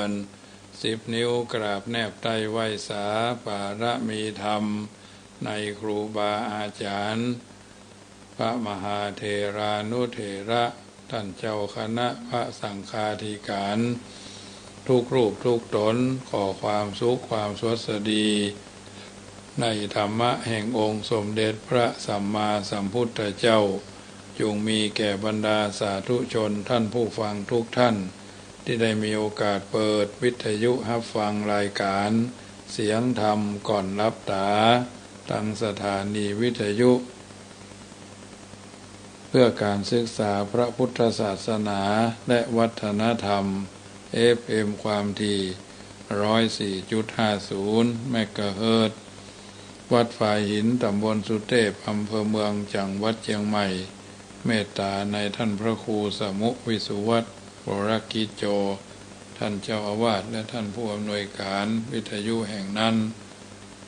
น10 นิ้วกราบแนบไตรไหว้สาปารมีธรรมในครูบาอาจารย์พระมหาเถรานุเถระท่านเจ้าคณะพระสังฆาธิการทุกรูปทุกตนขอความสุขความสวัสดีในธรรมะแห่งองค์สมเด็จพระสัมมาสัมพุทธเจ้าจงมีแก่บรรดาสาธุชนท่านผู้ฟังทุกท่านที่ได้มีโอกาสเปิดวิทยุรับฟังรายการเสียงธรรมก่อนลับตาทางสถานีวิทยุเพื่อการศึกษาพระพุทธศาสนาและวัฒนธรรม FM ความถี่ 104.50 เมกะเฮิรตซ์วัดฝายหินตำบลสุเทพอำเภอเมืองจังหวัดเชียงใหม่เมตตาในท่านพระครูสมุวิสุวัตรวรกิจโจท่านเจ้าอาวาสและท่านผู้อำนวยการวิทยุแห่งนั้น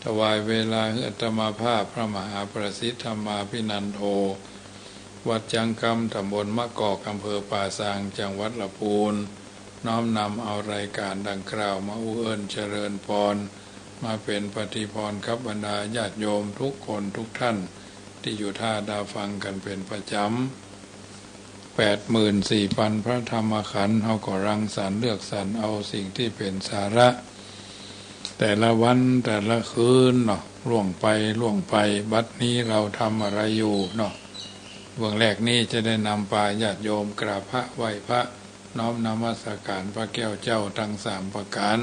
ถวายเวลาให้อาตมาภาพพระมหาประสิทธิธรรมาภินันโทวัดจังกำตำบลมะกอกอำเภอป่าซางจังหวัดลำพูนน้อมนำเอารายการดังกล่าวมาอุเอิญเจริญพรมาเป็นปฏิพรครับบรรดาญาติโยมทุกคนทุกท่านที่อยู่ท่าดาฟังกันเป็นประจำ84,000 พระธรรมขันธ์เขาก็รังสรรค์เลือกสรรเอาสิ่งที่เป็นสาระแต่ละวันแต่ละคืนเนาะล่วงไปบัดนี้เราทำอะไรอยู่เนาะเบื้องแรกนี้จะได้นำปาญาติโยมกราบพระไหว้พระน้อมนมัสการพระแก้วเจ้าทั้ง3ประการ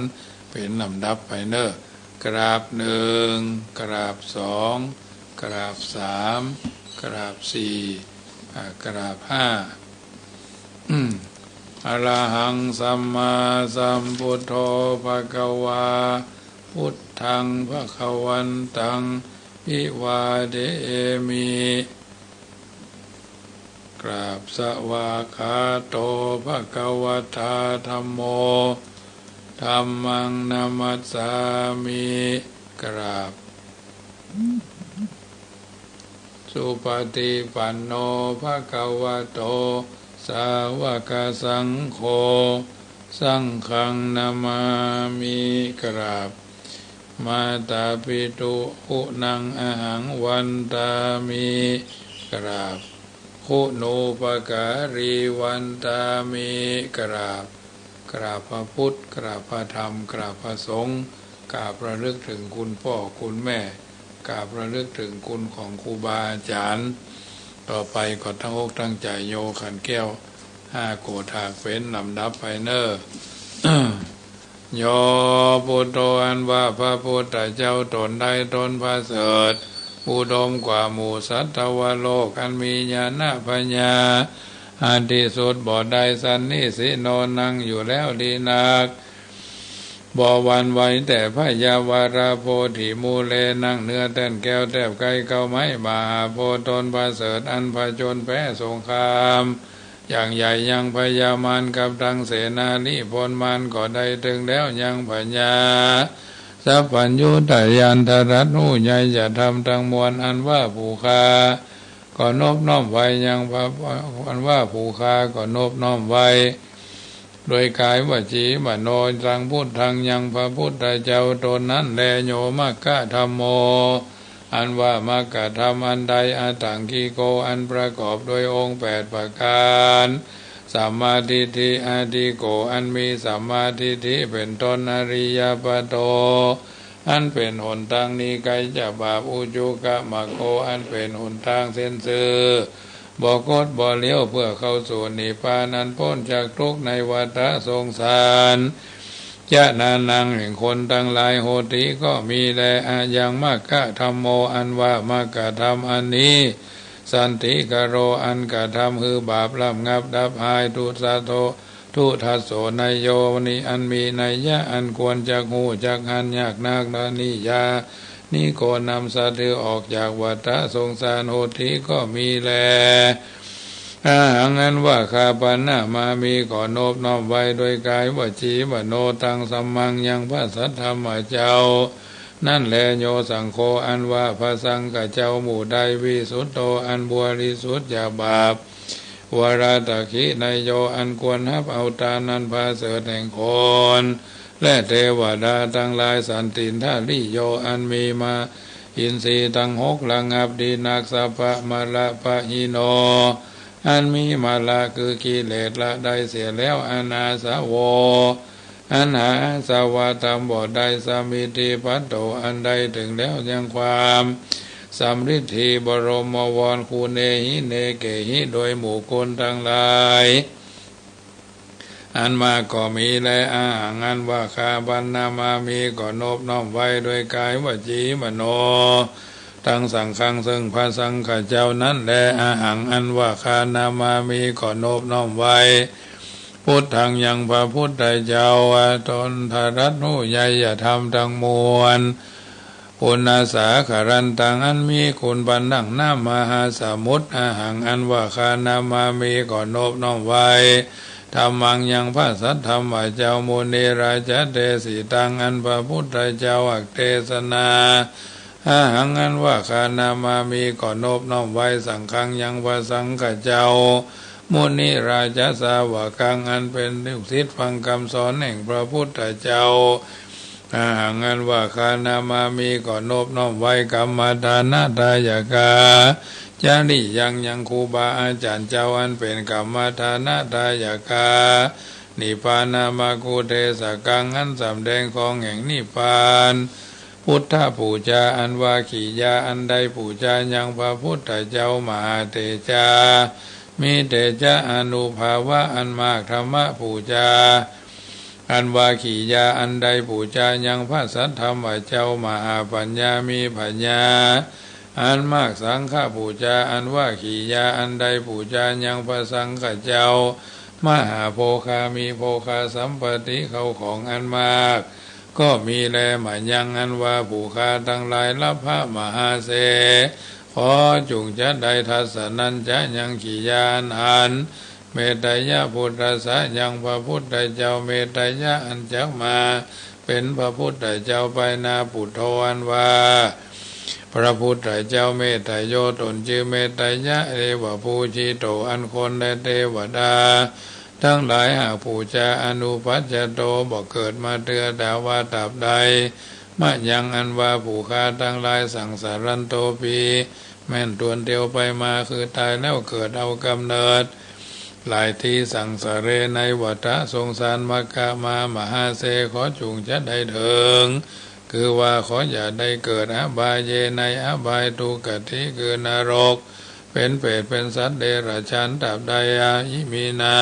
เป็นลำดับไปเนอะกราบ1กราบ2กราบ3กราบ4กราบ5อะระหังสัมมาสัมพุทโธภคะวาพุทธังภคะวันตังอิวาเดมิกราบสวากขาโตภคะวะตาธัมโมธัมมังนัมมัสสามิกราบสุปฏิปันโนภคะวะโตสาวกสังโฆสังฆังนามามิกราบมาตาปิตุอุนังอหังวันตามิกราบคุณูปการีวันตามิกราบพระพุทธกราบพระธรรมกราบพระสงฆ์กราบระลึกถึงคุณพ่อคุณแม่กราบระลึกถึงคุณของครูบาอาจารย์ต่อไปก็ทั้งอกตั้งใจโยขันแก้ว5โกฏากเฟ้นลำดับไปเนอ โยพุทโธอันว่าพระพุทธเจ้าตนใดตนพระเสริฐอุดมกว่าหมู่สัตวโลกอันมีญาณปัญญาอันที่สุดบ่ใดสันนิสิโนนั่งอยู่แล้วดีนักบ่หวั่นไหวแต่พยาวาราโพธิมูเลนั่งเนื้อเต้นแก้วแทบไกลเก้าไม้บาโพตนประเสริฐอันผจญแพ้สงครามอย่างใหญ่ยังพยามารกับดังเสนานิพนธ์มารก็ได้ถึงแล้วยังปัญญาสัพพัญญูตยันทรัตหูใหญ่จะทำทั้งมวลอันว่าผู้คาก็นอบน้อมไว้ยังพระอันว่าผู้คาก็นอบน้อมไว้โดยกายวจีมโนสังพุทธังยังพระพุทธเจ้าตนนั้นแลโยมัคคะธัมโมอันว่ามัคคะธรรมอันใดอาตังคีโกอันประกอบโดยองค์8ประการสัมมาทิฏฐิอาทิโกอันมีสัมมาทิฏฐิเป็นต้นอริยปัตโตอันเป็นหนทางนี้ไกลจากบาปอุจุกะมะโกอันเป็นหนทางเส้นซื่อบ่กดบ่เลี้ยวเพื่อเข้าสู่นิพพานันพ้นจากทุกข์ในวัฏสงสารจะนานังแห่งคนทั้งหลายโหติก็มีแลอายังมัคคะธัมโมอันว่ามัคคะธรรมอันนี้สันติกโรอันกะทำคือบาประงับดับหายทุสะโททุทัสโสนายโยนิอันมีนัยยะอันควรจักหูจักหันยากนักนานิยานี่โกนำสัตว์ออกจากวัฏสงสารโหติก็มีแลอาหังอันว่าข้าปัญนามามีก่อนโนบน้อมไว้โดยกายวจีมโนตังสัมมังยังพระสัทธรรมเจ้านั่นแลโยสังโฆอันว่าพระสังฆเจ้าหมู่ใดวิสุทโธอันบริสุทธิ์จากบาป วราตะขินายโยอันควรฮับเอาตานันพาเสดแห่งคนและเทวดาทั้งหลายสันตินทาลิโยอันมีมาอินทรีย์ทั้งหกระงับดีนักสัพพะมละปะหิโนอันมีมาละคือกิเลสละได้เสียแล้วอนาสาวอันหาสาวาธรรมบ่ได้สามิติปัตโตอันใดถึงแล้วยังความสำฤทธิบรมวรคูเนหิเนเกหิโดยหมู่คนทั้งหลายอันมาก็มีและอาหารอันว่าคาบันนามามีก็นบน้อมไว้โดยกายวจีมโนทั้งสังฆังซึ่งพระสังฆเจ้านั้นและอาหารอันว่าคานามามีก็นบน้อมไว้พุทธังยังพระพุทธเจ้าตนทารัตนุใหญ่ยธรรมทั้งมวลปุณาสาขรันตังอันมีคุณบันดังน้ำมหาสมุทรอาหารอันว่าคานามามีก็นบน้อมไว้ธรรมังยังพระสัทธรรมเจ้ามุนีราชเตสีตังอันพระพุทธเจ้าอักเทศนาอาหารอันว่าคานามามีก็นบน้อมไว้สังฆังยังพระสังฆเจ้ามุนีราชสาวกังอันเป็นลูกศิษย์ฟังคำสอนแห่งพระพุทธเจ้าอาหารอันว่าคานามามีก็นบน้อมไว้กรรมฐานาทายกาจาริยังครูบาอาจารย์เจ้าอันเป็นกรรมฐานาทายกานิพพานามากุเทศกังอันสำแดงของแห่งนิพพานพุทธปูจาอันว่าขียาอันใดปูจายังพระพุทธเจ้ามหาเตจามีเตจาอนุภาวะอันมากธรรมะปูจาอันว่าขียาอันใดปูจายังพระสัทธรรมเจ้ามหาปัญญามีปัญญาอันมากสังฆปูจาอันว่าขียาอันใดปูจายังพระสังฆเจ้ามหาโภคามีโภคาสัมปติเขาของอันมากก็มีแลหมายยังอันว่าผู้คาทั้งหลายรับพระมหาเสขอจุงจะได้ทัศนันจะยังขียานอันเมตยะพุทธสะยังพระพุทธเจ้าเมตยะอันจักมาเป็นพระพุทธเจ้าไปนาปุถโธอันว่าพระพุทธเจ้าเมตโยตนชื่อเมตยะเอวะภูชิโตอันคนและเทวดาทั้งหลายหากผู้จะอนุปัจจโตบอกเกิดมาเตือดาว่าตับใดมะยังอันว่าผู้ฆ่าทั้งหลายสังสารันโตปีแม่นตวนเดียวไปมาคือตายแล้วเกิดเอากำเนิดหลายที่สังสารเรในวัฏสงสารมกะมามหาเสขอจุงจะได้เถิงคือว่าขออย่าได้เกิดอบายเยในอบายทุกติคือนรกเป็นเปรตเป็นสัตว์เดรัจฉานตับใดอาหิมีนา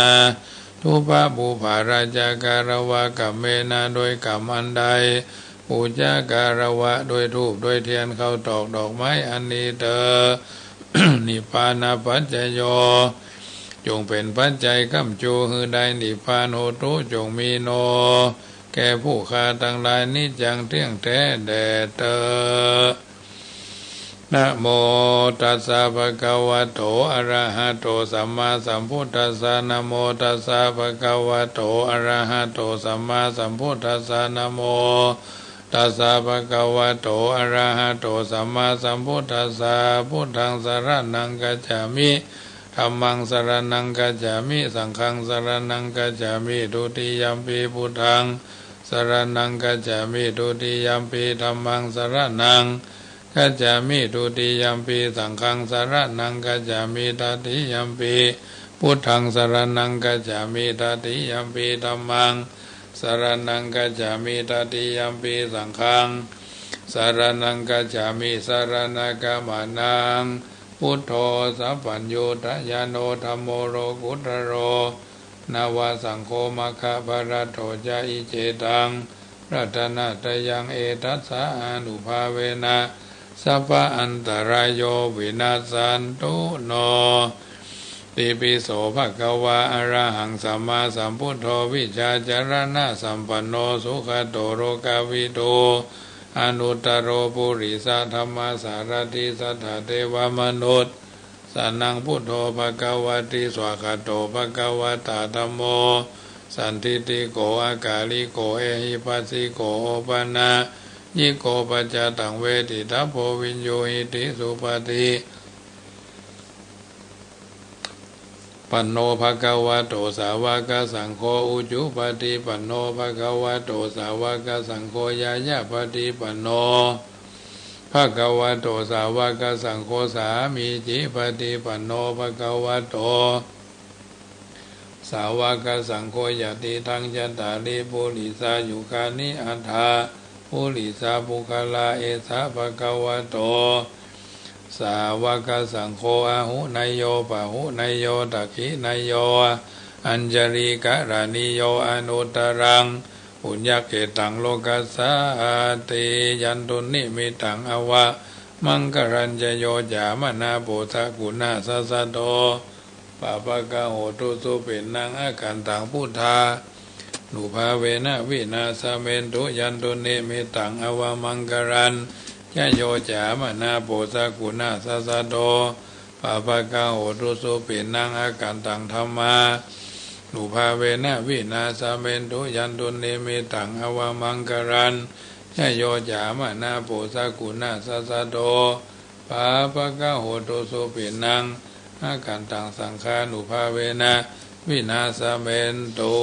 ทุปะบุภาราชาการวะกัมเมนาโดยกรรมอันใดปูจาการวะโดยธูปโดยเทียนเข้าตอกดอกไม้อันนี้เตอ นิพพานาปัจจโยจงเป็นปัจจัยกัมจูหือใดนิพพานโหตุจงมีโนแก่ผู้ฆ่าทั้งหลายนิจังเที่ยงแท้แด่เตอนะโมตัสสะภะคะวะโตอะระหะโตสัมมาสัมพุทธัสสะนะโมตัสสะภะคะวะโตอะระหะโตสัมมาสัมพุทธัสสะนะโมตัสสะภะคะวะโตอะระหะโตสัมมาสัมพุทธัสสะพุทธังสรณังกัจฉามิธัมมังสรณังกัจฉามิสังฆังสรณังกัจฉามิทุติยัมปิพุทธังสรณังกัจฉามิทุติยัมปิธัมมังสรณังกัจจามิทุติยัมปิสังฆังสรณังกัจจามิตติยัมปิพุทธังสรณังกัจจามิตติยัมปิธัมมังสรณังกัจจามิตติยัมปิสังฆังสรณังกัจจามิสรณกัมมานังพุทโธสัพพัญญูตยาโนธัมโมโรกุตโรนาวาสังโฆมัคคะภะระโตจาอิเจตังรัตนะตยังเอตัสสะอนุภาเวนะสัพพะอันตรายโยวินาสันตุโนติปิโสภะคะวะอะระหังสัมมาสัมพุทโธวิชาจารณะสัมปันโนสุขโตโรกาวิโตอนุตตโรปุริสธรรมสารติสัทธเทวมนุษย์สนังพุทโธภะคะวะติสวากาโตภะคะวะตาธัมโมสันทิติโกอากาลิโกเอหิปัสสิโกโอปนะยิโกปัจจตังเวทิทัพโพวิญโยหิติสุปฏิ ปันโนภะคะวะโตสาวกสังโฆอุจุปฏิปันโนภะคะวะโตสาวกสังโฆยายาปฏิปันโนภะคะวะโตสาวกสังโฆสามีจิปฏิปันโนภะคะวะโตสาวกสังโฆยติทังยัตตาริปุริสายุคานิอัฏฐาปุริสาปุคลาเอสะภะคะวะโตสาวกสังโฆอาหุนายโยปะหุนายโยตักขินายโยอัญจริกะรานิโยอนุตตรังปุญญเกตังโลกัสสาติยันตุนิมิตังอวะมังกรัญจโยจามนาโปทะกุณาสัสสะโตปะปะกะโหตุสุปินังอาการตังพุทธานุภาเวนะวินาสเมนตุยันตุนิมิตังอวะมังกรัญยะโยจามนาโปสกุณาสัสสะโตปะปะกะโหตุสุปินังอาการตังธรรมานุภาเวนะวินาสเมนตุยันตุนิมิตังอวะมังกรัญยะโยจามนาโปสกุณาสัสสะโตปะปะกะโหตุสุปินังอาการตังสังฆานุภาเวนะวินาสเมนตุ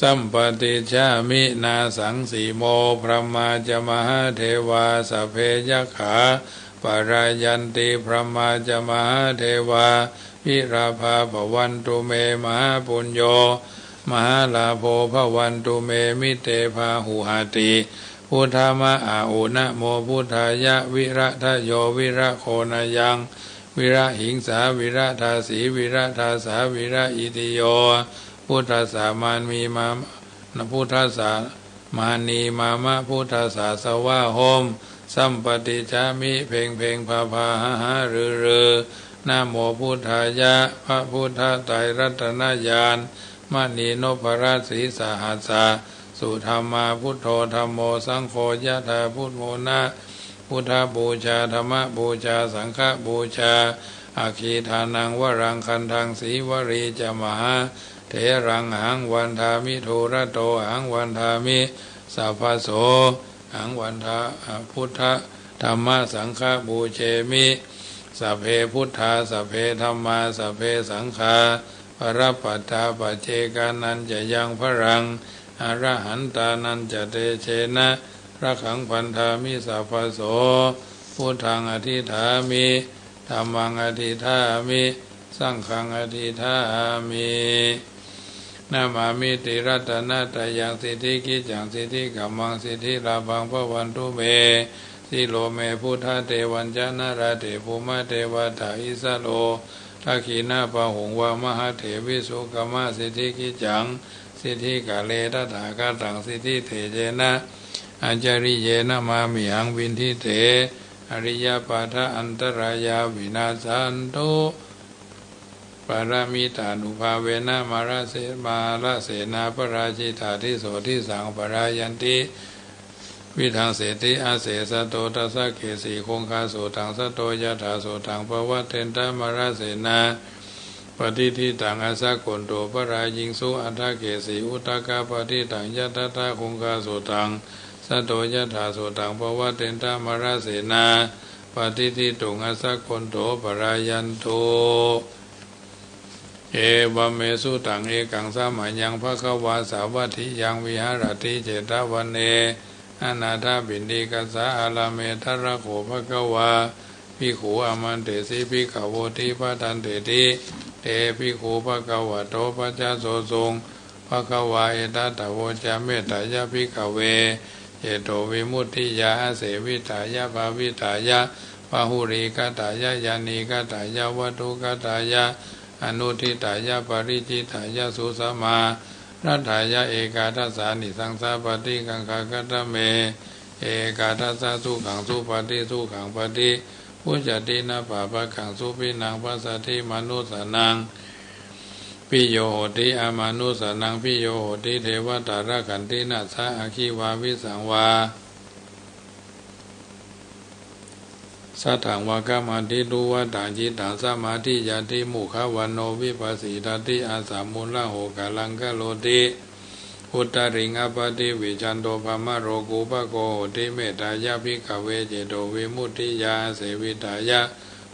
สัมปติชามินาสังสีโมพระมาจมหาเทวาสพเพยขาปรายันติพระมาจมหาเทวาวิราภาภวันตุเมมหาปุญโญมหาลาโภภวันตุเมมิเตภาหุหติพุทธามะอาอุนะโมพุทธายะวิระทะโยวิระโคนายังวิระหิงสาวิระทาสีวิระทาสาวิระอิติโยพุทธสามานมีมาพุทธสามานีมามะพุทธสาสวะโหมสัมปติจามิเพ่งเพ่งพาพาหาหารือนะโมพุทธายะพระพุทธไตรรัตนญาณมณีนพราชสีสหัสสะสุธรรมาพุทโธธัมโมสังโฆยะถาพุทโมนะพุทธบูชาธรรมบูชาสังฆบูชาอาคีทานังวรังคันทังสีวรีจมหาเถรังหังวันทามิโทระโตหังวันทามิสัพพโสหังวันทาพุทธธรรมสังฆบูเชมิสัพเพพุทธาสัพเพธรรมาสัพเพสังฆาปรัปปัตตาปัจเจกานันจะยังพรังอรหันตานันจะเตเชนะระขังพันธามิสัพพโสพุทธังอธิฐามิธัมมังอธิฐามิสังฆังอธิฐามินามามิติรัตนะตยังสิทธิกิจังสิทธิกัมมังสิทธิลาภังพระวันตุเมสิโลเมพุทธเทวันจนาราเถภูมิเทวตาอิสโลทักขีนาปะหงวามหาเถวิสุกมะสิทธิกิจังสิทธิกาเลตถาคตังสิทธิเถเจนะอาจาริเยนะมามิหังวินทิเถอริยปาทะอันตรายาวินาสันโตปารามิตานุภาเวนะมาราเสนาปราชิตาทิโสทิสังปรายันติวิทังเสติอาเสสโตทัสสะเกสีคงคาโสตังสโตยะถาโสตังปวัตเทนตามาราเสนาปฏิทิตังอาสะโกนโตปรายิงสุอัฏฐเกสีอุตกาปฏิตังยะตถาคงคาโสตังสโตยะถาโสตังปวัตเทนตามาราเสนาปฏิทิตุงอาสะโกนโตปรายันโตเอวเมสุตังเอกังสามัญญังภควาสาวัตถิยังวิหารติเจตวันเนอนาถาบินดีกัสสะอาลาเมทระโขภควาภิกขุอามันเตสิภิกขโวติปทันเตติเตภิกขุภควโตปัจจโสทรงภควาเอตตะโวจาเมตตายะภิกขเวเจโตวิมุตติยาเสวิตายะภาวิตายะปะหุริกตายะยานีกตายะวัตุกตายะอนุทิตายะปริจิตายะสุสมารัตถายะเอกาทัสสานิสังสาปฏิกังคากตเมเอกาทัสสะสุขังสุปฏิสุขังปฏิพุจตินาปะปะขังสุปินังปัสสติมนุสนังปิโยโหติอามานุสนังปิโยโหติเทวตาระขันตินัสสะอาคิวาวิสังวาสัทธังวากามาติดุวัฏังจิตตังสมาธิยาติมุขวันโนวิปัสสิตติอาสามุลละโหกาลังกะโลติอุตตริงอปติวิจันโตภมโรกุปโกโหติเมตตายะภิกขเวเจโตวิมุตติยาเสวิตายะ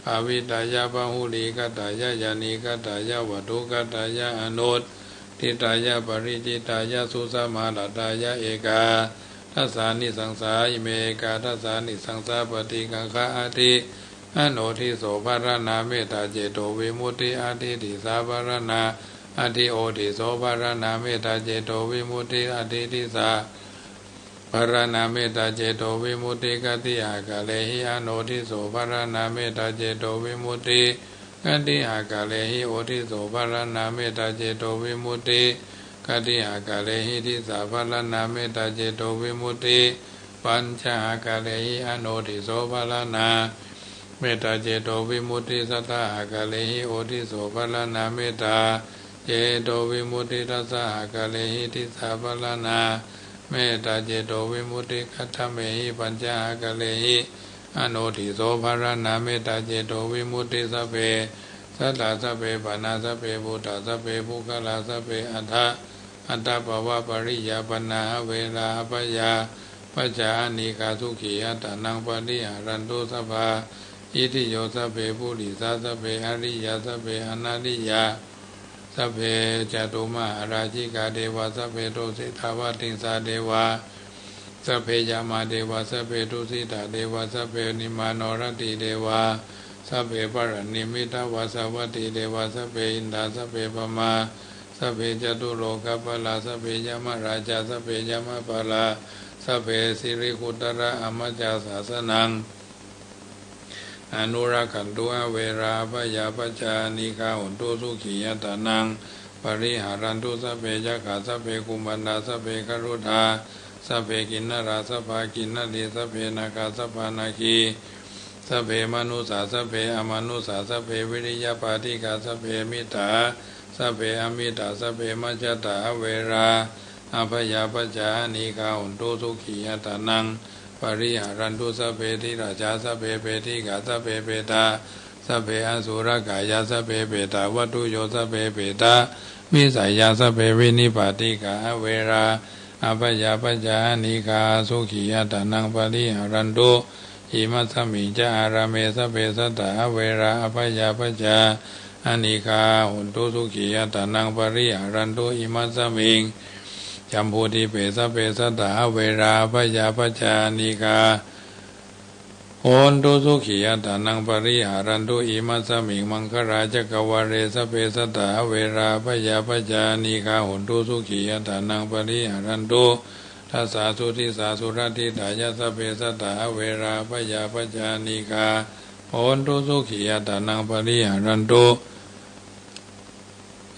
ภาวิตายะพหุลีกตายะยานีกตายะวัตถุกตายะอนุตทิตายะปริจิตายะสุสมาลตายะเอกาทัสสานิสังสาอิเมกาทัสสานิสังสาปฏิกังคะอาทิอโนทิโสภารนาเมตตาเจโตวิมุตติอาทิติสาภารนาอาทิโอติโสภารนาเมตตาเจโตวิมุตติอาทิติสาภารนาเมตตาเจโตวิมุตติกติอากาเลหิอโนทิโสภารนาเมตตาเจโตวิมุตติกติอากาเลหิโอทิโสภารนาเมตตาเจโตวิมุตติกติอากาเลหิทิสาภารนาเมตตาเจโตวิมุตติปัญจอากาเลหิอโนทิโสภารนาเมตตาเจโตวิมุตติสัตตอากาเลหิโอทิโสภารนาเมตตาเจโตวิมุตติทัสสะอากาเลหิทิสาภารนาเมตตาเจโตวิมุตติคัตถเมหิปัญจอากาเลหิอโนทิโสภารนาเมตตาเจโตวิมุตติสัพเพสัตตาสัพเพปานาสัพเพพุทธาสัพเพภุคลาสัพเพอัตตภวะปริยาปนาเวลาปยาปัจจานิกาสุขีอัตตนังปริหารันตุสัพพะอิติโยสัพเพปุริสาสัพเพอริยาสัพเพอนาริยาสัพเพจตุมหาราชิกาเทวาสัพเพโตสิทาวติงสาเทวาสัพเพยามาเทวาสัพเพทุสิตาเทวาสัพเพนิมานรติเทวาสัพเพปรณิมิตาวาสวัตติเทวาสัพเพอินทาสัพเพปมาสัพเพจตุโลกปลาสัพเพยมราชาสัพเพยมปลาสัพเพสิริขุตระอมจาสาสนังอนุรักขันตุเวราปยาปจานิกาหุนตุสุขียตานังปริหารันตุสัพเพยัคขาสัพเพกุมบันดาสัพเพครุธาสัพเพกินนราสัพพากินนรีสัพเพนาคาสัพพานาคีสัพเพมนุสาสัพเพอมนุสาสัพเพวิริยปาติกาสัพเพมิตาสัพเพอมิตาสัพเพมัจจตาเวราอภยาปจานิกาหุนตุสุขียตานังปริหารันตุสัพเพทิราชาสัพเพเปติกาสัพเพเปตาสัพเพอสุรกายาสัพเพเปตาวัตุโยสัพเพเปตามิสัยยาสัพเพวินิปาติกาเวราอภยาปจานิกาสุขียตานังปริหารันตุอิมัสสมิจาราเมสัพเพสัตตาเวราอภยาปจานิกาหุนตุสุขียตานังปริหารันตุอิมัสสมิงจัมพูติเปสัพเพสัตตาเวราปยาปจานิกาโหนตุสุขียตานังปริหารันตุอิมัสสมิงมังคราจกวาเรสัพเพสัตตาเวราปยาปจานิกาโหนตุสุขียตานังปริหารันตุทัสสะสุทิสาสุรติตายะสัพเพสัตตาเวราปยาปจานิกาโหนตุสุขียตานังปริหารันตุ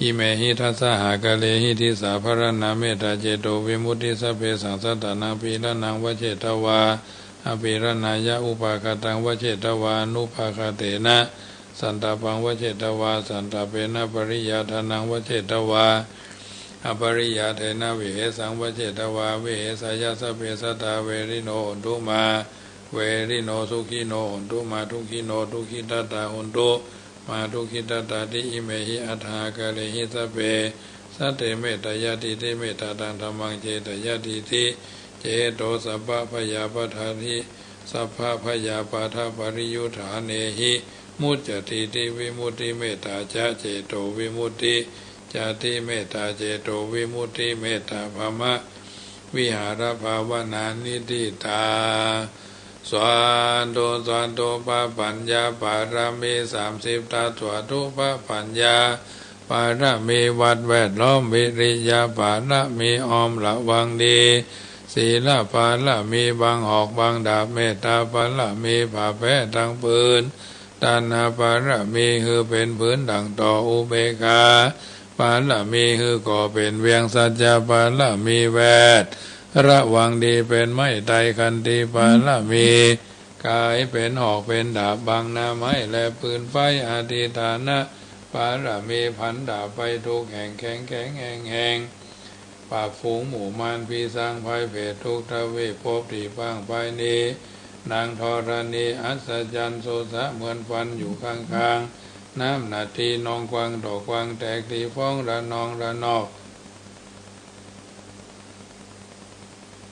อิเมหิทัสสะหากะเลหิทิสาภรณาเมตตาเจโตวิมุตติสัพเพสังสัตตานังปีละนังวเจตวาอภิรณายะอุปากตังวเจตวานุภาคเตนะสันตปังวเจตวาสันตเปนะปริยาทานังวเจตวาอปริยาเทนะวิเหสังวเจตวาวิเหสายะสัพเพสัตตาเวริโนหนตุมาเวริโนสุขิโนหนตุมาทุขิโนทุขิตตาหนตุมาทุกิตตาติอิเมหิอัฏฐากะเลหิสัพเพสัตเตเมตตายะติเตเมตตาตังธัมมังเจตยะติติเจโตสัพพะพยาปทานิสัพพะพยาปทาปริยุทธาเนหิมุจจติติวิมุตติเมตตาจะเจโตวิมุตติจติเมตตาเจโตวิมุตติเมตตาภมะวิหารภาวนานิติตาสวันโตปะปัญญาปารามี30ตาสวดทุปะปัญญาปารามีวัดแวดล้อมวิริยาปารามีออมระวังดีศีลปารามีบางหอกบางดาบเมตตาปารามีผ่าแพ้ทางปืนตานาปารามีคือเป็นพื้นดังต่ออุเบกขาปารามีคือก่อเป็นเวียงสัจจะปารามีแวดระวังดีเป็นไม้ไตคันติปารามีกายเป็นหอกเป็นดาบบางนาไม้และปืนไฟอาทิตานะปารามีพันดาบไปทุกแห่งแข็งแห่งปราบฝูงหมู่มารพีสร้างภัยเพศทุกทวีภพที่บ้างไปนี้นางธรณีอัศจรรย์โสสะเหมือนฟันอยู่ข้างน้ำนาทีนองกวางดอกกวางแตกตีฟ้องระนองระนอก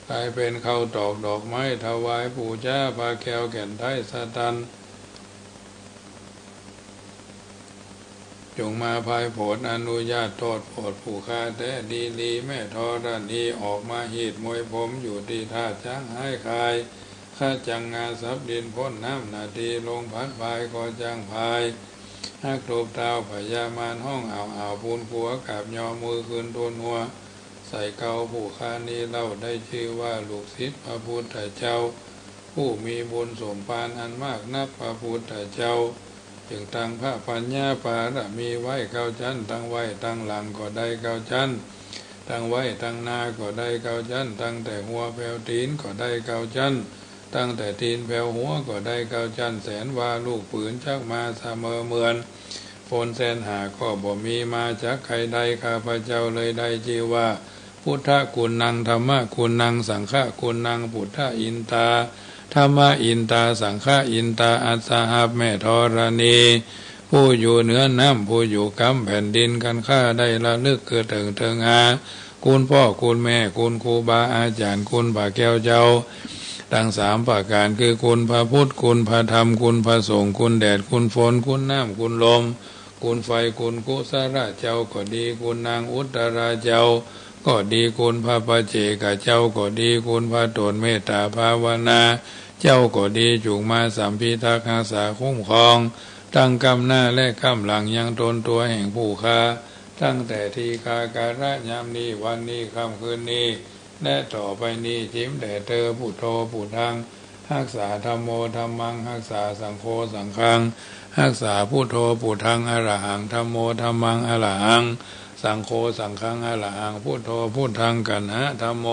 กลายเป็นข้าวตอกดอกไม้ถวายปู่เจ้าพาแก้วแก่นไทยสตัน จงมาภายโปรดอนุญาตโทษโปรดผู้ฆ่าแต่ดีแม่ธรณีออกมาหีดมวยผมอยู่ที่ท่าช้างให้คายข้าจังงาสับดินพ้นน้ำนาทีลงพัดพายก็จังพายฮักตูบเท้าพญามารห้องอ่าวพูนขัวกับยอมือคืนทนหัวใส่เกาผู้ฆ่านี้เล่าได้ชื่อว่าลูกศิษย์พระพุทธเจ้าผู้มีบุญสมภารอันมากนักพระพุทธเจ้าจึงตั้งพระปัญญาปารมีไว้เก้าชั้นตั้งไว้ตั้งหลังก็ได้เก้าชั้นตั้งไว้ตั้งหน้าก็ได้เก้าชั้นตั้งแต่หัวแผ่วตีนก็ได้เก้าชั้นตั้งแต่ตีนแผ่วหัวก็ได้เก้าชั้นแสนว่าลูกปืนชักมาเสมอเหมือนฝนแสนหาก็บ่มีมาจากใครใดข้าพเจ้าเลยได้ชื่อว่าพุทธคุณนังธรรมะคุณนังสังฆคุณนังพุทธอินตาธรรมะอินตาสังฆอินตาอัสสหับแม่ธรณีผู้อยู่เหนือน้ำผู้อยู่กำแผ่นดินกันข้าได้ระลึกเกิดเถิงหาคุณพ่อคุณแม่คุณครูบาอาจารย์คุณบาแก้วเจ้าทั้งสามประการคือคุณพระพุทธคุณพระธรรมคุณพระสงฆ์คุณแดดคุณฝนคุณน้ำคุณลมคุณไฟคุณกุศลเจ้าก็ดีคุณนางอุตราเจ้าก็ดีคุณพระปัจเจกเจ้าก็ดีคุณพระตนเมตตาภาวนาเจ้าก็ดีจุงมาสัมพิทักษ์รักษาคุ้มครองตั้งกำหน้าและกำหลังยังตนตัวแห่งผู้ค้าตั้งแต่ทีฆาการะยามนี้วันนี้ค่ำคืนนี้และต่อไปนี้จิ้มแด่เธอผู้โทผู้ทังรักษาธรรมโมธรรมังรักษาสังโฆสังฆังรักษาผู้โทผู้ทังอรหังธรรมโมธรรมังอรหังสังโฆสังฆังอรหังพุทโธพุทธังกันหะธัมโม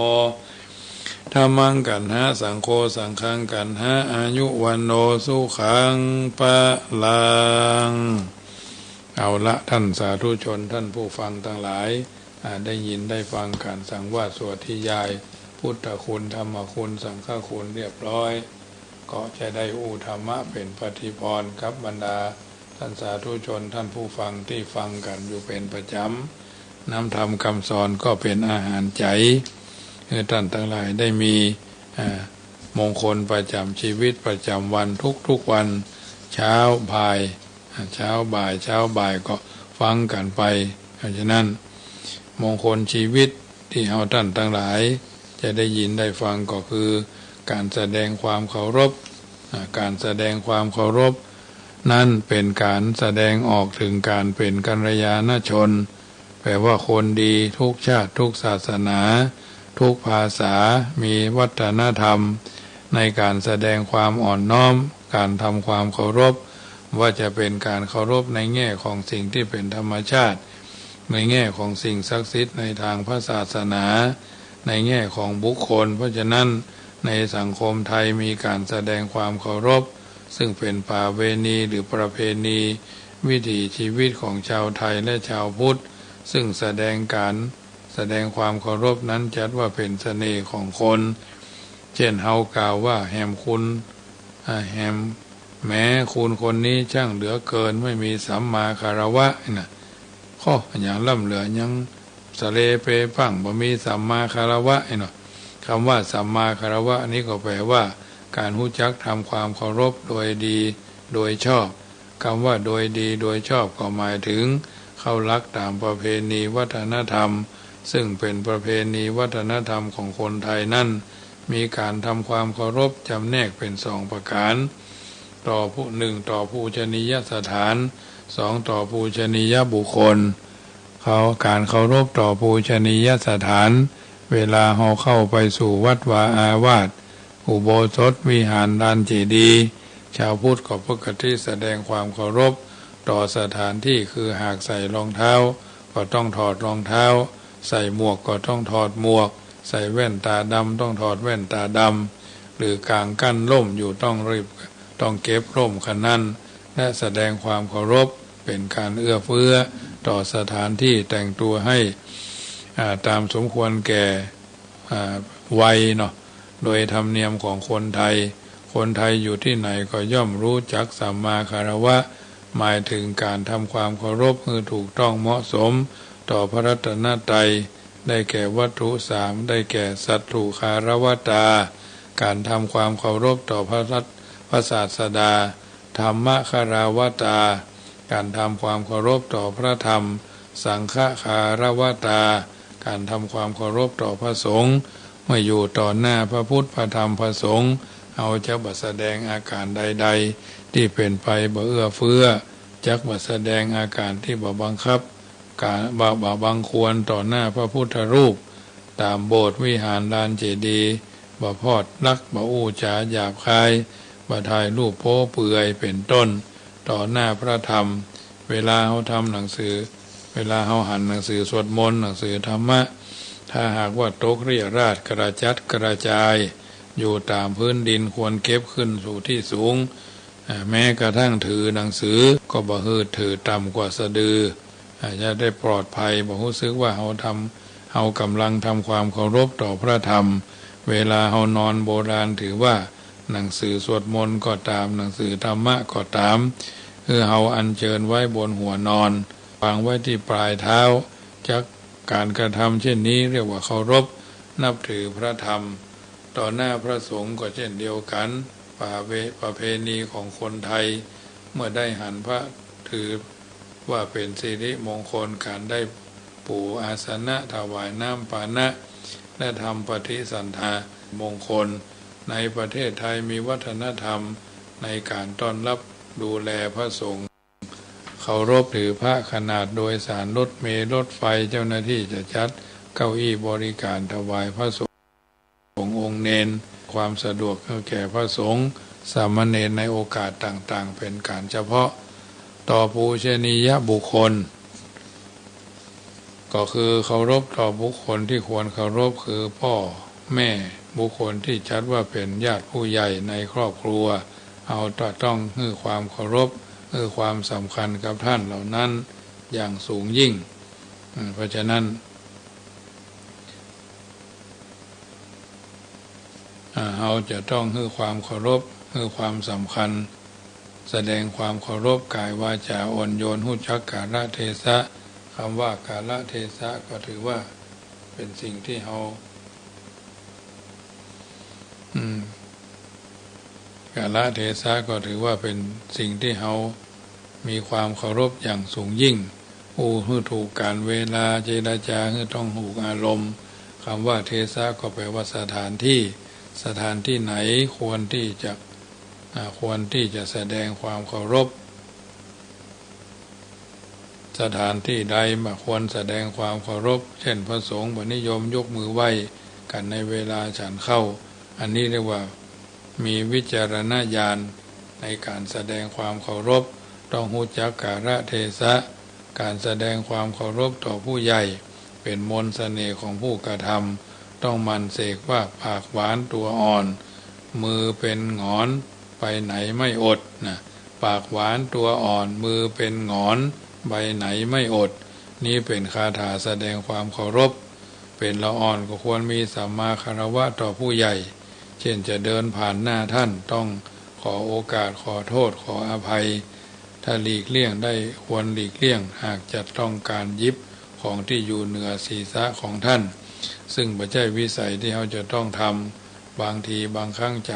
ธรรมังกันหะสังโฆสังฆังกันหะอายุวันโนสุขังปะลังเอาละท่านสาธุชนท่านผู้ฟังทั้งหลายได้ยินได้ฟังการสังวาสสวดที่ยายพุทธคุณธรรมคุณสังฆคุณเรียบร้อยก็จะได้อุธรรมะเป็นปฏิพรกับบรรดาท่านสาธุชนท่านผู้ฟังที่ฟังกันอยู่เป็นประจำน้ำธรรมคำสอนก็เป็นอาหารใจให้ท่านทั้งหลายได้มีมงคลประจำชีวิตประจำวันทุกวันเช้าบ่ายเช้าบ่ายก็ฟังกันไปเพราะฉะนั้นมงคลชีวิตที่เอาท่านทั้งหลายจะได้ยินได้ฟังก็คือการแสดงความเคารพการแสดงความเคารพนั่นเป็นการแสดงออกถึงการเป็นกัลยาณชนแปลว่าคนดีทุกชาติทุกศาสนาทุกภาษามีวัฒนธรรมในการแสดงความอ่อนน้อมการทำความเคารพว่าจะเป็นการเคารพในแง่ของสิ่งที่เป็นธรรมชาติในแง่ของสิ่งศักดิ์สิทธิ์ในทางพระศาสนาในแง่ของบุคคลเพราะฉะนั้นในสังคมไทยมีการแสดงความเคารพซึ่งเป็นประเพณีหรือประเพณีวิถีชีวิตของชาวไทยและชาวพุทธซึ่งแสดงความเคารพนั้นจัดว่าเป็นเสน่ห์ของคนเช่นเฮากล่าวว่าแหมคุณแหมแม้คุณคนนี้ช่างเหลือเกินไม่มีสัมมาคารวะนะข้ออย่างล่ำเหลือยังสะเลเปปังบ่มีสัมมาคารวะเนาะคำว่าสัมมาคารวะนี้ก็แปลว่าการรู้จักทำความเคารพโดยดีโดยชอบคำว่าโดยดีโดยชอบก็หมายถึงเข้ารักตามประเพณีวัฒนธรรมซึ่งเป็นประเพณีวัฒนธรรมของคนไทยนั่นมีการทำความเคารพจำแนกเป็นสองประการต่อผู้หนึ่งต่อภูชนียสถานสองต่อภูชนียบุคคลการเคารพต่อภูชนียสถานเวลาเราเข้าไปสู่วัดวาอาวาสอุโบสถวิหารลานเจดีย์ชาวพุทธก็ปกติแสดงความเคารพต่อสถานที่คือหากใส่รองเท้าก็ต้องถอดรองเท้าใส่หมวกก็ต้องถอดหมวกใส่แว่นตาดำต้องถอดแว่นตาดำหรือกางกั้นร่มอยู่ต้องเก็บร่มขนั้นและแสดงความเคารพเป็นการเอื้อเฟื้อต่อสถานที่แต่งตัวให้ตามสมควรแก่วัยเนาะโดยธรรมเนียมของคนไทยอยู่ที่ไหนก็ย่อมรู้จักสัมมาคารวะหมายถึงการทำความเคารพให้ถูกต้องเหมาะสมต่อพระรัตนตรัยได้แก่วัตถุสามได้แก่สัตถุคารวตาการทำความเคารพต่อพระศาสดาธรรมคารวตา การทำความเคารพต่อพระธรรมสังฆคารวตาการทำความเคารพต่อพระสงฆ์เมื่ออยู่ต่อหน้าพระพุทธพระธรรมพระสงฆ์เอาจะบัดแสดงอาการใดๆที่เป็นไปบ่เอื้อเฟื้อจักบัดแสดงอาการที่บ่บังคับการบ่บังควรต่อหน้าพระพุทธรูปตามโบสถ์วิหารลานเจดีย์บ่พอดลักบ่อู้จาหยาบคายบ่ถ่ายรูปโป๊เปื่อยเป็นต้นต่อหน้าพระธรรมเวลาเขาทำหนังสือเวลาเขาหันหนังสือสวดมนต์หนังสือธรรมะถ้าหากว่าตกเรี่ยราดกระจัดกระจายอยู่ตามพื้นดินควรเก็บขึ้นสู่ที่สูงแม้กระทั่งถือหนังสือก็บ่ฮืดถือต่ำกว่าสะดือจะได้ปลอดภัยบ่รู้สึกว่าเขากำลังทำความเคารพต่อพระธรรมเวลาเขานอนโบราณถือว่าหนังสือสวดมนต์ก็ตามหนังสือธรรมะก็ตามคือเขาอัญเชิญไว้บนหัวนอนวางไว้ที่ปลายเท้าจากการกระทำเช่นนี้เรียกว่าเคารพนับถือพระธรรมต่อหน้าพระสงฆ์ก็เช่นเดียวกันประเพณีของคนไทยเมื่อได้หันพระถือว่าเป็นสิริมงคลการได้ปูอาสนะถวายน้ำปานะและทำปฏิสันทามงคลในประเทศไทยมีวัฒนธรรมในการต้อนรับดูแลพระสงฆ์เคารพถือพระขนาดโดยสารรถเมล์รถไฟเจ้าหน้าที่จะจัดเก้าอี้บริการถวายพระสงฆ์องค์เนนความสะดวกแก่พระสงฆ์สามเณรในโอกาสต่างๆเป็นการเฉพาะต่อปูชนียบุคคลก็คือเคารพต่อบุคคลที่ควรเคารพคือพ่อแม่บุคคลที่จัดว่าเป็นญาติผู้ใหญ่ในครอบครัวเอาต้องให้ความเคารพให้ความสำคัญกับท่านเหล่านั้นอย่างสูงยิ่งเพราะฉะนั้นเราจะต้องให้ความเคารพให้ความสำคัญแสดงความเคารพกายวาจาอ่อนโยนรู้จักกาลเทศะคำว่ากาลเทศะก็ถือว่าเป็นสิ่งที่เรากาลเทศะก็ถือว่าเป็นสิ่งที่เรามีความเคารพอย่างสูงยิ่งให้ถูกการเวลาเจรจาให้ต้องถูกอารมณ์คำว่าเทศะก็แปลว่าสถานที่ไหนควรที่จะแสดงความเคารพสถานที่ใดควรแสดงความเคารพเช่นพระสงฆ์นิยมยกมือไหว้กันในเวลาฉันเข้าอันนี้เรียกว่ามีวิจารณญาณในการแสดงความเคารพต้องรู้จักกาลเทศะการแสดงความเคารพต่อผู้ใหญ่เป็นมนต์เสน่ห์ของผู้กระทำต้องมันเสกว่าปากหวานตัวอ่อนมือเป็นหงอนไปไหนไม่อดนะปากหวานตัวอ่อนมือเป็นหงอนใบไหนไม่อดนี่เป็นคาถาแสดงความเคารพเป็นละอ่อนก็ควรมีสัมมาคารวะต่อผู้ใหญ่เช่นจะเดินผ่านหน้าท่านต้องขอโอกาสขอโทษขออภัยถ้าหลีกเลี่ยงได้ควรหลีกเลี่ยงหากจะต้องการยิบของที่อยู่เหนือศีรษะของท่านซึ่งไม่ใช่วิสัยที่เขาจะต้องทำบางทีบางครั้งจ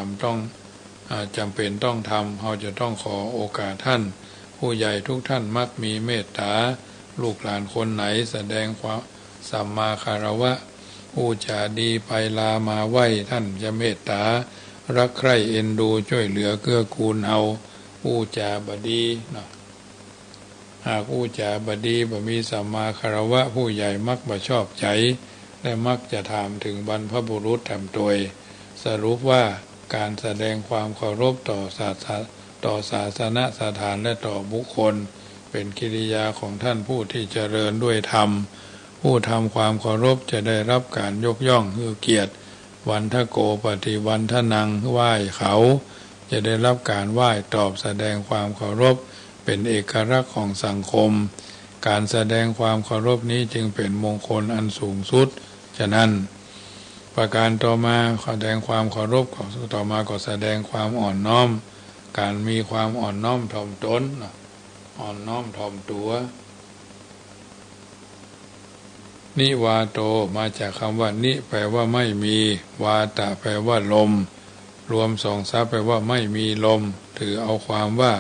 ำเป็นต้องทำเขาจะต้องขอโอกาสท่านผู้ใหญ่ทุกท่านมักมีเมตตาลูกหลานคนไหนแสดงความสัมมาคารวะผู้จาดีไปลามาไหว้ท่านจะเมตตารักใคร่เอ็นดูช่วยเหลือเกื้อกูลเอาผู้จาบดีนะหากผู้จาบดีบ่มีสัมมาคารวะผู้ใหญ่มักบ่ชอบใจและมักจะถามถึงบรรพบุรุษทำตัวสรุปว่าการแสดงความเคารพต่อศาสนสถานและต่อบุคคลเป็นกิริยาของท่านผู้ที่เจริญด้วยธรรมผู้ทำความเคารพจะได้รับการยกย่องคือเกียรติวันทโกปฏิวันทนังไหว้เขาจะได้รับการไหว้ตอบแสดงความเคารพเป็นเอกลักษณ์ของสังคมการแสดงความเคารพนี้จึงเป็นมงคลอันสูงสุดฉะนั้นประการต่อมาแสดงความเคารพต่อมาก็แสดงความอ่อนน้อมการมีความอ่อนน้อมถ่อมตนอ่อนน้อมถ่อมตัวนิวาโตมาจากคำว่านิแปลว่าไม่มีวาตะแปลว่าลมรวมสองทรัพย์แปลว่าไม่มีลมถือเอาความว่า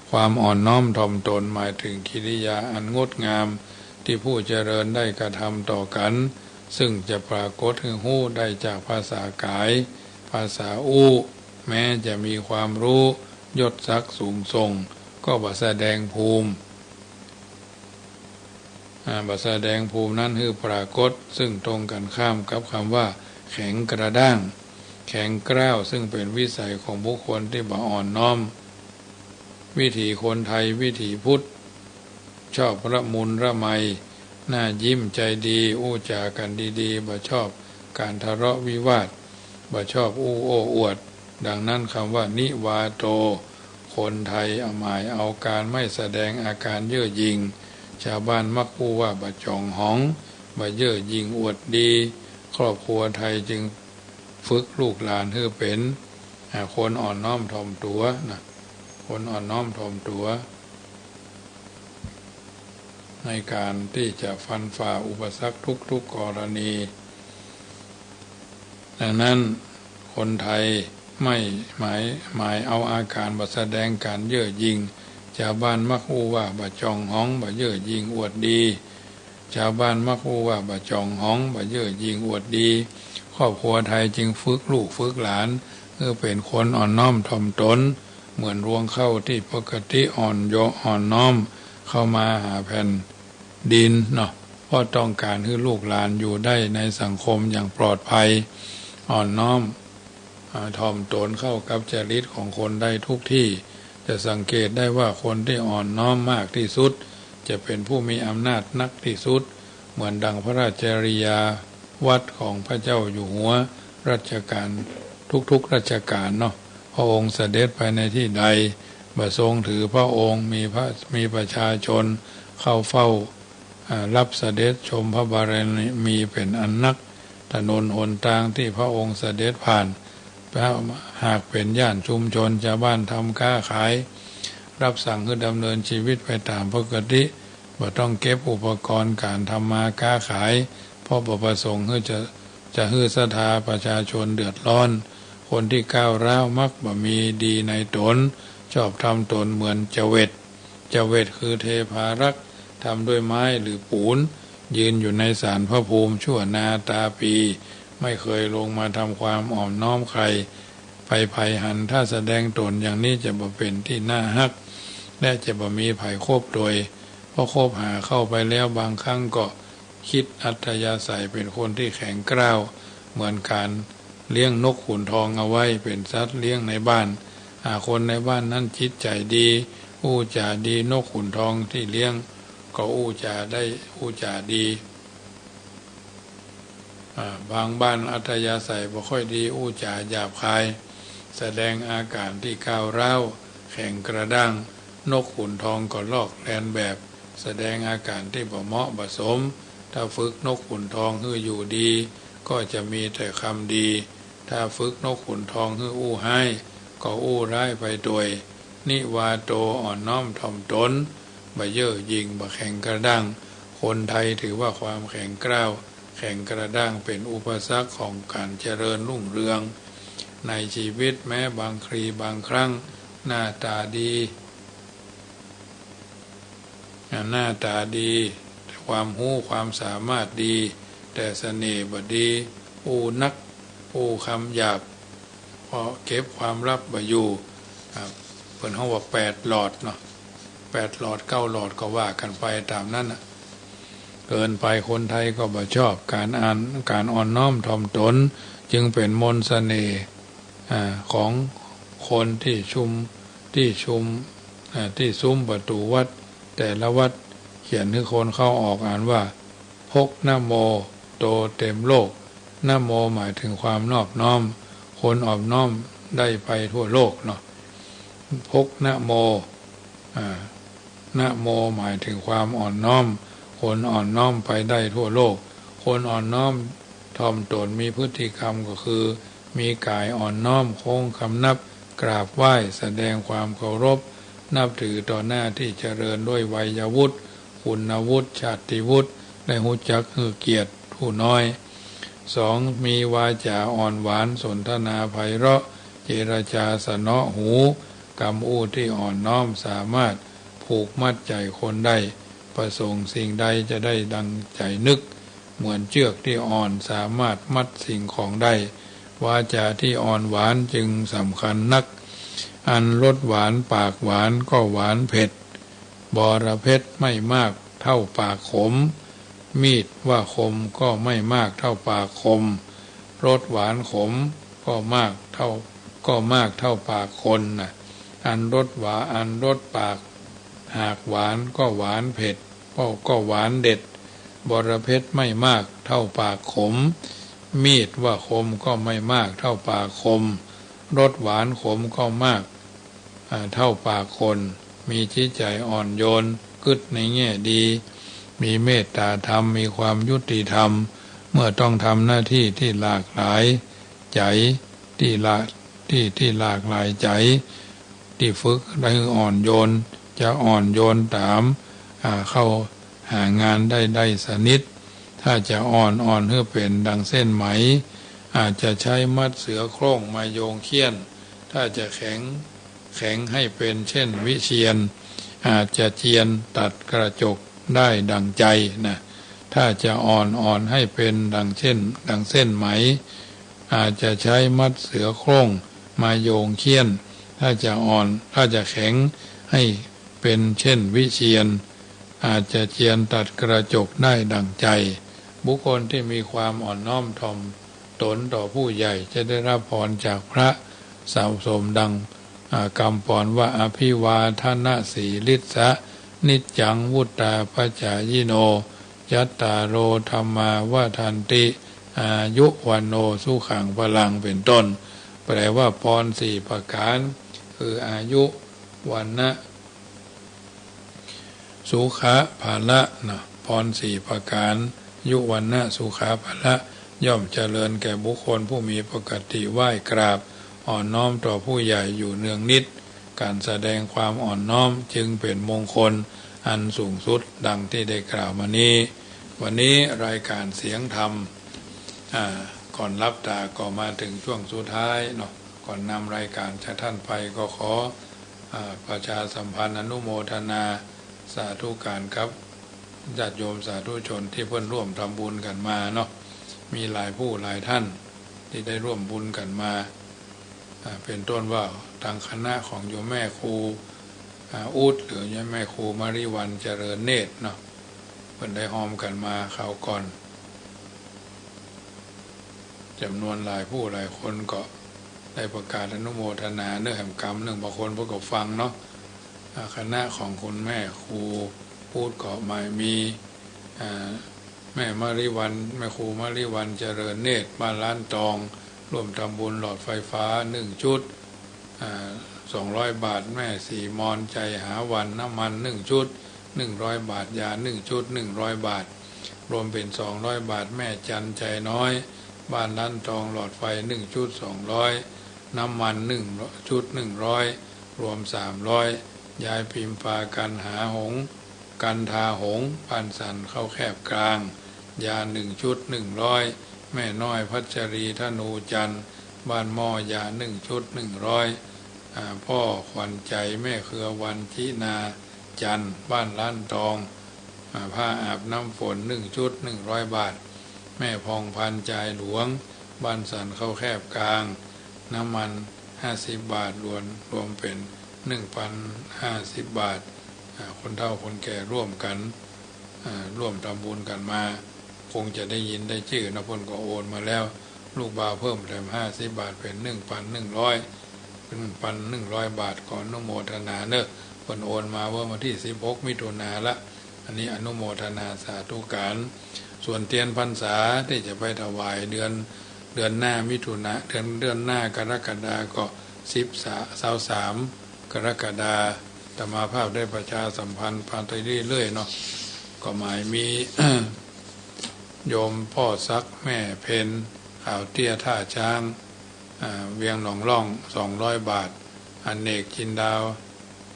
ความอ่อนน้อมถ่อมตนหมายถึงกิริยาอันงดงามที่ผู้เจริญได้กระทำต่อกันซึ่งจะปรากฏให้หู้ได้จากภาษากายภาษาอู้แม้จะมีความรู้ยศศักดิ์สูงส่งก็บ่แสดงภูมิบ่แสดงภูมินั้นคือปรากฏซึ่งตรงกันข้ามกับคำว่าแข็งกระด้างแข็งกร้าวซึ่งเป็นวิสัยของบุคคลที่บ่อ่อนน้อมวิถีคนไทยวิถีพุทธชอบระมุนระไมหน้ายิ้มใจดีอู้จากันดีๆบ่ชอบการทะเลาะวิวาทบ่ชอบอู้โอ้อวดดังนั้นคำว่านิวาโตคนไทยหมายเอาการไม่แสดงอาการเย่อหยิ่งชาวบ้านมักพูดว่าบ่จองหองบ่เย่อหยิ่งอวดดีครอบครัวไทยจึงฝึกลูกหลานให้เป็นคนอ่อนน้อมถ่อมตัวนะคนอ่อนน้อมถ่อมตัวในการที่จะฟันฝ่าอุปสรรคทุกๆกรณีดังนั้นคนไทยไม่หมายเอาอาการบ่แสดงการเย่อหยิ่งชาวบ้านมักพูดว่าบ่จองหองบ่เย่อหยิ่งอวดดีชาวบ้านมักพูดว่าบ่จองหองบ่เย่อหยิ่งอวดดีครอบครัวไทยจึงฝึกลูกฝึกหลานเพื่อเป็นคนอ่อนน้อมถ่อมตนเหมือนรวงเข้าที่ปกติอ่อนโยอ่อนน้อมเข้ามาหาแผ่นดินเนาะเพราะต้องการให้ลูกหลานอยู่ได้ในสังคมอย่างปลอดภัยอ่อนน้อมถ่อมตนเข้ากับจริตของคนได้ทุกที่จะสังเกตได้ว่าคนที่อ่อนน้อมมากที่สุดจะเป็นผู้มีอำนาจนักที่สุดเหมือนดังพระราชจริยาวัดของพระเจ้าอยู่หัวรัชกาลทุกรัชกาลเนาะพระองค์เสด็จไปในที่ใดบ่ทรงถือพระองค์มีประชาชนเข้าเฝ้ารับเสด็จชมพระบารมีเป็นอันนักถนนหนทางที่พระองค์เสด็จผ่านหากเป็นย่านชุมชนชาวบ้านทำค้าขายรับสั่งให้ดำเนินชีวิตไปตามปกติบ่ต้องเก็บอุปกรณ์การทำมาค้าขายเพราะบ่ประสงค์ให้จะให้ศรัทธาประชาชนเดือดร้อนคนที่ก้าวร้าวมักบ่มีดีในตนชอบทำตนเหมือนเจวิตคือเทพารักษ์ทำด้วยไม้หรือปูนยืนอยู่ในศาลพระภูมิชั่วนาตาปีไม่เคยลงมาทำความอ่อนน้อมใครไผ่หันถ้าแสดงตนอย่างนี้จะบ่เป็นที่น่าฮักและจะบ่มีไผ่คบโดยเพราะคบหาเข้าไปแล้วบางครั้งก็คิดอัธยาศัยเป็นคนที่แข็งกร้าวเหมือนการเลี้ยงนกขุนทองเอาไว้เป็นสัตว์เลี้ยงในบ้านคนในบ้านนั้นจิตใจดีอู้จาดีนกขุนทองที่เลี้ยงก็อู้จาดีบางบ้านอัธยาศัยบ่ค่อยดีอู้จาหยาบคายแสดงอาการที่ก้าวร้าวแข็งกระด้างนกขุนทองก็ลอกแลนแบบแสดงอาการที่บ่เหมาะบ่สมถ้าฝึกนกขุนทองให้อยู่ดีก็จะมีแต่คำดีถ้าฝึกนกขุนทองให้อู้ให้ก็อู้ร้ายไปโดยนิวาโตอ่อนน้อมถ่อมตนบ่เย่อหยิ่งบ่แข็งกระด้างคนไทยถือว่าความแข็งกร้าวแข็งกระด้างเป็นอุปสรรคของการเจริญรุ่งเรืองในชีวิตแม้บางครีบางครั้งหน้าตาดีความรู้ความสามารถดีแต่เสน่ห์บ่ดีอู้นักอู้คำหยาบพอเก็บความลับบ่อยู่เพิ่นเฮาว่า8หลอดเนาะ8หลอด9หลอดก็ว่ากันไปตามนั้นเกินไปคนไทยก็บ่ชอบการอ่อนน้อมถ่อมตนจึงเป็นมนต์เสน่ห์ของคนที่ซุ้มประตูวัดแต่ละวัดเขียนให้คนเข้าออกอ่านว่าพกนะโมโตเต็มโลกนะโมหมายถึงความนอบน้อมคนอ่อนน้อมได้ไปทั่วโลกเนาะพกนะโมนะโมหมายถึงความอ่อนน้อมคนอ่อนน้อมไปได้ทั่วโลกคนอ่อนน้อมถ่อมตนมีพฤติกรรมก็คือมีกายอ่อนน้อมโค้งคำนับกราบไหว้แสดงความเคารพนับถือต่อหน้าที่เจริญด้วยวัยวุฒิคุณวุฒิชาติวุฒิได้รู้จักให้เกียรติผู้น้อย 2. มีวาจาอ่อนหวานสนทนาไพเราะเจรจาสนอหู กำอู้ที่อ่อนน้อมสามารถผูกมัดใจคนได้ประสงค์สิ่งใดจะได้ดังใจนึกเหมือนเชือกที่อ่อนสามารถมัดสิ่งของได้วาจาที่อ่อนหวานจึงสำคัญนักอันรสหวานปากหวานก็หวานเผ็ดบรเพชรไม่มากเท่าปากขมมีดว่าคมก็ไม่มากเท่าปากคมรสหวานขมก็มากเท่าปากคนนะอันรสปากหากหวานก็หวานเผ็ดก็หวานเด็ดบรเพชรไม่มากเท่าปากขมมีดว่าคมก็ไม่มากเท่าปากคมรสหวานขมก็มากเท่าปากคนมีจิตใจอ่อนโยนกึศในแง่ดีมีเมตตาธรรมมีความยุติธรรมเมื่อต้องทำหน้าที่ที่หลากหลายใจที่หลากหลายใจที่ฝึกได้อ่อนโยนจะอ่อนโยนตามเข้าหางานได้สนิทถ้าจะอ่อนเพื่อเป็นดังเส้นไหมอาจจะใช้มัดเสือโคร่งมาโยงเขี้ยนถ้าจะแข็งให้เป็นเช่นวิเชียรอาจจะเจียนตัดกระจกได้ดังใจนะถ้าจะอ่อนให้เป็นดังเส้นไหมอาจจะใช้มัดเสือโคร่งมาโยงเขี้ยนถ้าจะแข็งให้เป็นเช่นวิเชียรอาจจะเจียนตัดกระจกได้ดังใจบุคคลที่มีความอ่อนน้อมถ่อมตนต่อผู้ใหญ่จะได้รับพรจากพระสาวสมดังกำปอนว่าอภิวาทนาสีลิสะนิจจังวุตตาปัจจายโนยัตตาโรธรรมาวาทันติอายุวันโนสุขังพลังเป็นต้นแปลว่าพรสี่ประการคืออายุวันนะสุขะภาละนะพรสี่ประการยุวันนะสุขาภาละย่อมเจริญแก่บุคคลผู้มีปกติไหว้กราบอ่อนน้อมต่อผู้ใหญ่อยู่เนืองนิดการแสดงความอ่อนน้อมจึงเป็นมงคลอันสูงสุดดังที่ได้กล่าวมานี้วันนี้รายการเสียงธรรมก่อนรับตาก็มาถึงช่วงสุดท้ายเนาะก่อนนำรายการจากท่านไปก็ขอประชาสัมพันธ์อนุโมทนาสาธุการครับญาติโยมสาธุชนที่เพิ่นร่วมทำบุญกันมาเนาะมีหลายผู้หลายท่านที่ได้ร่วมบุญกันมาเป็นต้นว่าทางคณะของโยมแม่ครูอูดหรือโยมแม่ครูมาริวันเจริญเนตรเนาะเพิ่นได้หอมกันมาข่าวก่อนจำนวนหลายผู้หลายคนก็ได้ประกาศอนุโมทนาเนื่องแห่งกรรมเนื่องบางคนพวกก็ฟังเนาะคณะของคุณแม่ครูพูดก็หมายมีแม่มาริวันแม่ครูมาริวันเจริญเนตรบ้านล้านตองร่วมทำบุญหลอดไฟฟ้า1 ชุด200 บาทแม่สีมอนใจหาวันน้ำมัน1 ชุด100 บาทยา1 ชุด100 บาทรวมเป็น200 บาทแม่จันใจน้อยบ้านล้านตองหลอดไฟ1 ชุด200น้ำมัน1 ชุด100รวม300ยายพิมพ์ปากันหาหงกันทาหงปันสันเข้าแคบกลางยา1 ชุด100แม่น้อยพัชรีธนูจันทร์บ้านหม้อยา1 ชุด100พ่อขวัญใจแม่เครือวันชินาจันทร์บ้านล้านตองผ้าอาบน้ำฝน1 ชุด100 บาทแม่พองพันใจหลวงบ้านสันเข้าแคบกลางน้ำมัน50 บาทรวมเป็น1,050 บาทคนเฒ่าคนแก่ร่วมกันร่วมทำบุญกันมาคงจะได้ยินได้ชื่อนะพนก็โอนมาแล้วลูกบ่าวเพิ่มแถม50 บาทเป็น1,100 บาทก่อนอนุโมทนาเนอะพนโอนมาว่าวันที่16 มิถุนายนละอันนี้อนุโมทนาสาธุการส่วนเทียนพรรษาที่จะไปถวายเดือนหน้ามิถุนายนเดือนหน้ากรกฎาคมก็23 กรกฎาคมธรรมาภาพได้ประชาสัมพันธ์ผ่านไปเรื่อยๆเนาะก็หมายมี โยมพ่อซักแม่เพนข่าวเตี้ยท่าช้างเวียงหนองล่อง200 บาทอเนกจินดาว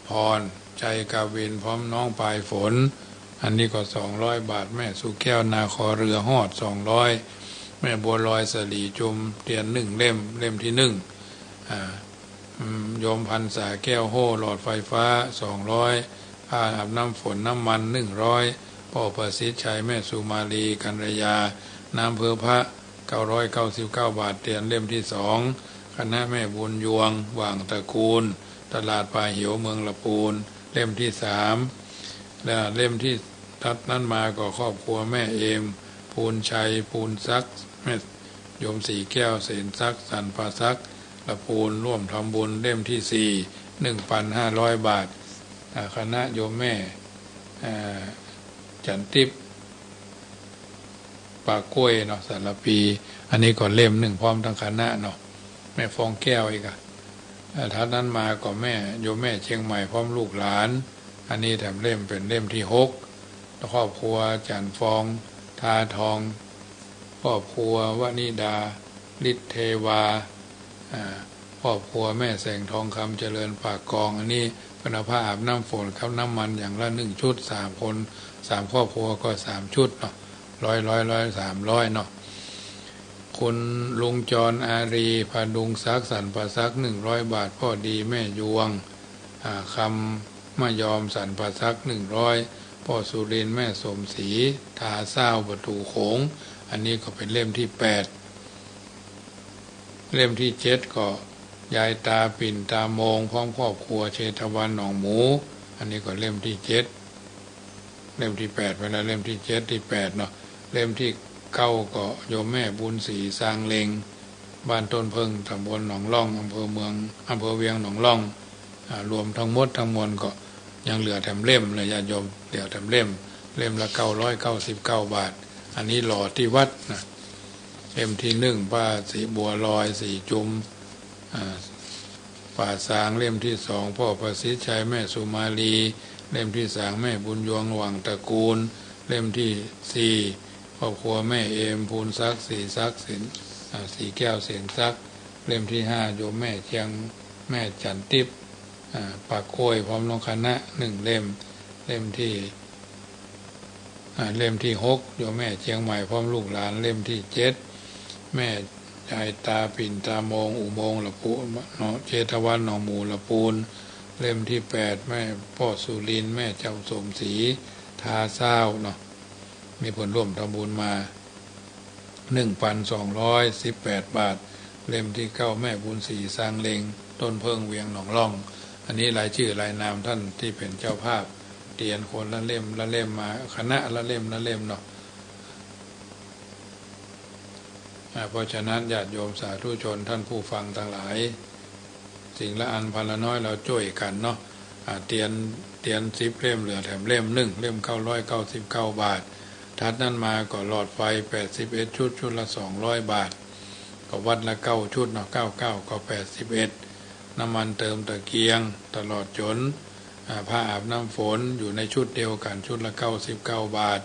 พรใจกาวินพร้อมน้องปลายฝนอันนี้ก็200 บาทแม่สุแก้วนาคอเรือหอด200แม่บัวลอยสลีจุมเตียน1 เล่มที่1 โยมพันษาแก้วโห่หลอดไฟฟ้า200ผ้าอาบน้ำฝนน้ำมัน100พ่อประสิทธิ์ชัยแม่สุมาลีกัญยาน้ำเพื่อพระ999 บาทเตียนเล่มที่2คณะแม่บุญยวงว่างตระกูลตลาดป่าเหี่ยวเมืองละปูนเล่มที่3และเล่มที่ทัดนั้นมาก็ครอบครัวแม่เอมภูลชัยภูลซักแม่โยมสีแก้วเสนซักสันปาซักละปูนร่วมทำบุญเล่มที่4 1,500 บาทคณะโยมแม่จันทิพย์ปากกล้วยเนาะสารปีอันนี้ก่อนเล่ม1พร้อมทั้งคณะเนาะแม่ฟองแก้วอีกท่านนั้นมาก็แม่โยมแม่เชียงใหม่พร้อมลูกหลานอันนี้แถมเล่มเป็นเล่มที่6ครอบครัวจันฟองทาทองครอบครัววนิดาฤทธิเทวาครอบครัวแม่แสงทองคำเจริญปากกองอันนี้พนผ้าอาบน้ำฝนข้าวน้ำมันอย่างละ1ชุด3คน3ครอบครัวก็3ชุดเนาะ100 300เนาะคุณลุงจรอารีพดุงซักสันประซัก100 บาทพ่อดีแม่ยวงคำมายอมสันประซัก100พ่อสุรินแม่สมศรีทาเศร้าประตูโขงอันนี้ก็เป็นเล่มที่8เล่มที่7ก็ยายตาปิ่นตามงพร้อมครอบครัวเชตวันหนองหมูอันนี้ก็เล่มที่7เล่มที่8ไปแล้วเล่มที่7ที่8เนาะเล่มที่9ก็โยมแม่บุญศรีสร้างเลงบ้านต้นเพิงตำบลหนองล่องอำเภอเวียงหนองล่องรวมทั้งหมดทั้งมวลก็ยังเหลือแถมเล่มเลยญาติโยมเหลือแถมเล่มละ999 บาทอันนี้หล่อที่วัดนะเล่มที่1ป้าสีบัวลอยสีจุมป่าสางเล่มที่2พ่อประสิทธิ์ชัยแม่สุมาลีเล่มที่3แม่บุญยวงหวังตระกูลเล่มที่4ครอบครัวแม่เอมภูลซักสีซักสินสีแก้วเสียงซักเล่มที่5โยมแม่เชียงแม่จันทิพย์ปากโอยพร้อมลงคณะ1เล่มเล่มที่6โยมแม่เชียงใหม่พร้อมลูกหลานเล่มที่7แม่ยายตาปิ่นตามงอุโมงค์ละปูเนาะเชตวันหนองหมูละปูนเล่มที่8แม่พ่อสุรินแม่เจ้าสมศรีทาเศร้าเนาะมีผลร่วมทำบุญมา 1,218 บาทเล่มที่9แม่บุญศรีสร้างเลงต้นเพิงเวียงหนองล่องอันนี้รายชื่อรายนามท่านที่เป็นเจ้าภาพเตียนคนละเล่มมาคณะละเล่มเนาะเพราะฉะนั้นญาติโยมสาธุชนท่านผู้ฟังทั้งหลายสิ่งละอันพันละน้อยเราช่วยกันเนาะเตียน10เล่มเหลือแถมเล่ม1เล่ม999 บาททัดนั้นมาก็หลอดไฟ81ชุดละ200 บาทก็วัดละ9ชุดเนาะ99ก็81น้ำมันเติมตะเกียงตลอดจนผ้าอาบน้ำฝนอยู่ในชุดเดียวกันชุดละ99 บาท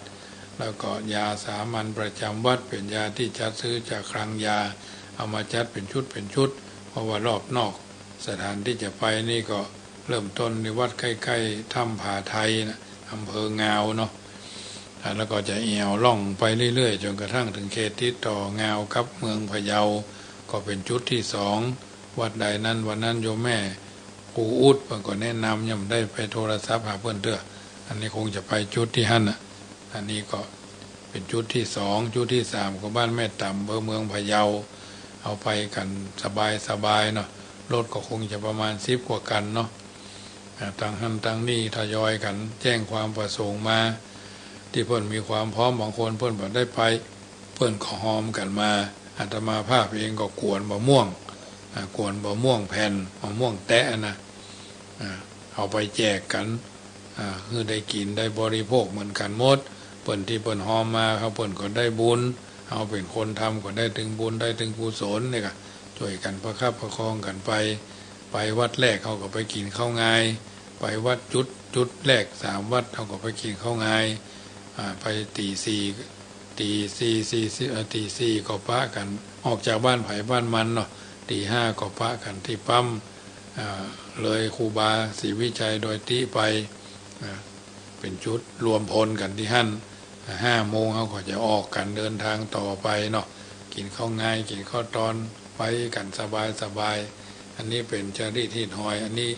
แล้วก็ยาสามัญประจำวัดเป็นยาที่จัดซื้อจากคลังยาเอามาจัดเป็นชุดเพราะว่ารอบนอกสถานที่จะไปนี่ก็เริ่มต้นในวัดใกล้ๆถ้ำผาไทยนะอำเภองาวเนาะแล้วก็จะเอวล่องไปเรื่อยๆจนกระทั่งถึงเขตติดต่องาวกับเมืองพะเยาก็เป็นชุดที่2วัดใดนั้นวันนั้นโยมแม่กูอุดเพิ่นก็แนะนำยังได้ไปโทรศัพท์หาเพื่อนเด้ออันนี้คงจะไปชุดที่หั่นน่ะอันนี้ก็เป็นชุดที่2ชุดที่3ก็บ้านแม่ต่ำเมืองพะเยาเอาไปกันสบายเนาะรถก็คงจะประมาณ10 กว่ากันเนาะต่างหั่นต่างนี่ทยอยกันแจ้งความประสงค์มาที่เพิ่นมีความพร้อมบางคนเพิ่นบ่ได้ไปเพิ่นขอหอมกันมาอาตมาภาพเองก็กวนมะม่วงแผ่นมะม่วงแตะนะเอาไปแจกกันคือได้กินได้บริโภคเหมือนกันหมดเพิ่นที่เพิ่นหอมมาเขาเพิ่นก็ได้บุญเอาเป็นคนทำก็ได้ถึงบุญได้ถึงกุศลเนี่ยก็ช่วยกันประคับประคองกันไปวัดแรกเขาก็ไปกินข้าวงายไปวัดจุดแรก3 วัดเขาก็ไปกินข้าวงายไปตีสี่ก็ปะกันออกจากบ้านไผ่บ้านมันเนาะตี 5ก็ปะกันที่ปั๊มเลยครูบาศรีวิชัยโดยที่ไปเป็นชุดรวมพลกันที่หั่น5 โมงเขาก็จะออกกันเดินทางต่อไปเนาะกินข้าวง่ายกินข้าวตอนไปกันสบาย อันนี้เป็นจารีตที่หอยอันนี้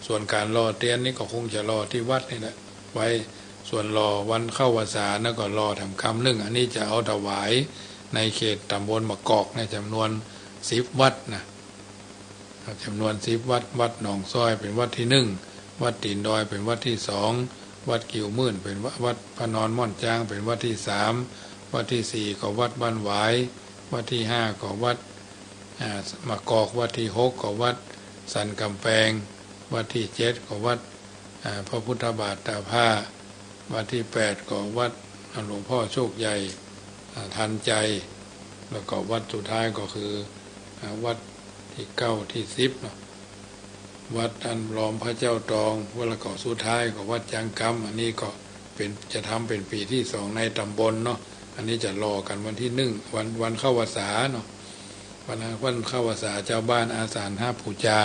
ส่วนการรอเตียนนี่ก็คงจะรอที่วัดนี่แหละไว้ส่วนรอวันเข้าพรรษาแล้วก็รอทำคำนึ่งอันนี้จะเอาถวายในเขตตำบลมะกอกในจำนวน10 วัดนะจำนวน10 วัดวัดหนองซ้อยเป็นวัดที่1วัดตีนดอยเป็นวัดที่2วัดกิ่วมื่นเป็นวัดพระนอนม่อนจางเป็นวัดที่3วัดที่4ก็วัดบ้านหวายวัดที่5ก็วัดมะกอกวัดที่6ก็วัดสันกำแพงวัดที่7ก็วัดพระพุทธบาทตาผ้าวัดที่8ก็วัดหลวงพ่อโชคใหญ่ทันใจแล้วก็วัดสุดท้ายก็คือวัดที่9ที่10เนาะวัดอันล้อมพระเจ้าตองวัดละเกาะสุดท้ายก็วัดจังกำอันนี้ก็เป็นจะทำเป็นปีที่2ในตำบลเนาะอันนี้จะรอกันวันที่วันเข้าพรรษาเนาะวันเข้าพรรษาเจ้าบ้านอาสาฬหปูจา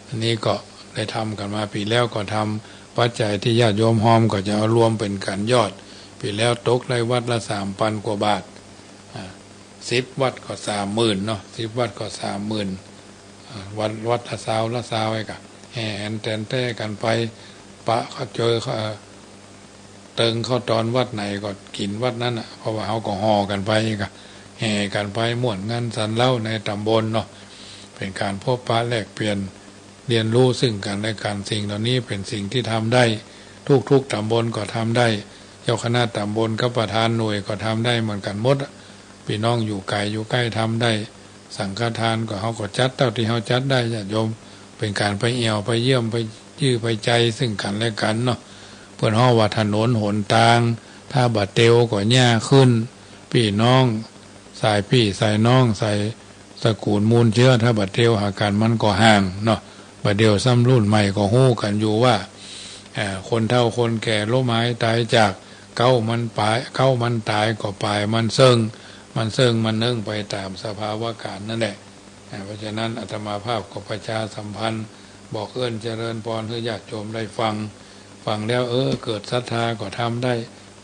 อันนี้ก็ได้ทำกันมาปีแล้วก็ทำปัจจัยที่ญาติโยมหอมก็จะเอารวมเป็นการยอดปีแล้วตกได้วัดละ3,000 กว่าบาท10 วัดก็30,000เนาะ10 วัดก็30,000วัดละสาวไอ้กะแห่แอนแตนแต้กันไปปะเขาเจอเขาเติงเข้าตอนวัดไหนก็กินวัดนั้นอ่ะเพราะว่าเขาก็ห่อกันไปกะแห่กันไปม่วนงานสันเล่าในตำบลเนาะเป็นการพบปะแลกเปลี่ยนเรียนรู้ซึ่งกันและกันสิ่งเหล่านี้เป็นสิ่งที่ทำได้ทุกตำบลก็ทำได้เจ้าคณะตำบลกับประธานหน่วยก็ทำได้เหมือนกันหมดพี่น้องอยู่ไกลอยู่ใกล้ทำได้สังฆทานก็เขาก็จัดเท่าที่เขาจัดได้ญาติโยมเป็นการไปเอี่ยวไปเยี่ยมไปยื้อไปใจซึ่งกันและกันเนาะเพื่อนห้อว่าถนนหนทางถ้าบาดเตวก็แย่ขึ้นพี่น้องสายพี่สายน้องสายสกุลมูลเชื้อถ้าบาดเตวหาการมันก็ห่างเนาะบาดเดียวซ้ำรุ่นใหม่ก็ฮู้กันอยู่ว่าคนเฒ่าคนแก่ล้มหายตายจากเก้ามันตายก็ปลายมันเซิงมันเนื่องไปตามสภาวะการนั่นแหละเพราะฉะนั้นอาตมาภาพก็ประชาสัมพันธ์บอกเจริญพรให้ญาติโยมได้ฟังแล้วเกิดศรัทธาก็ทำได้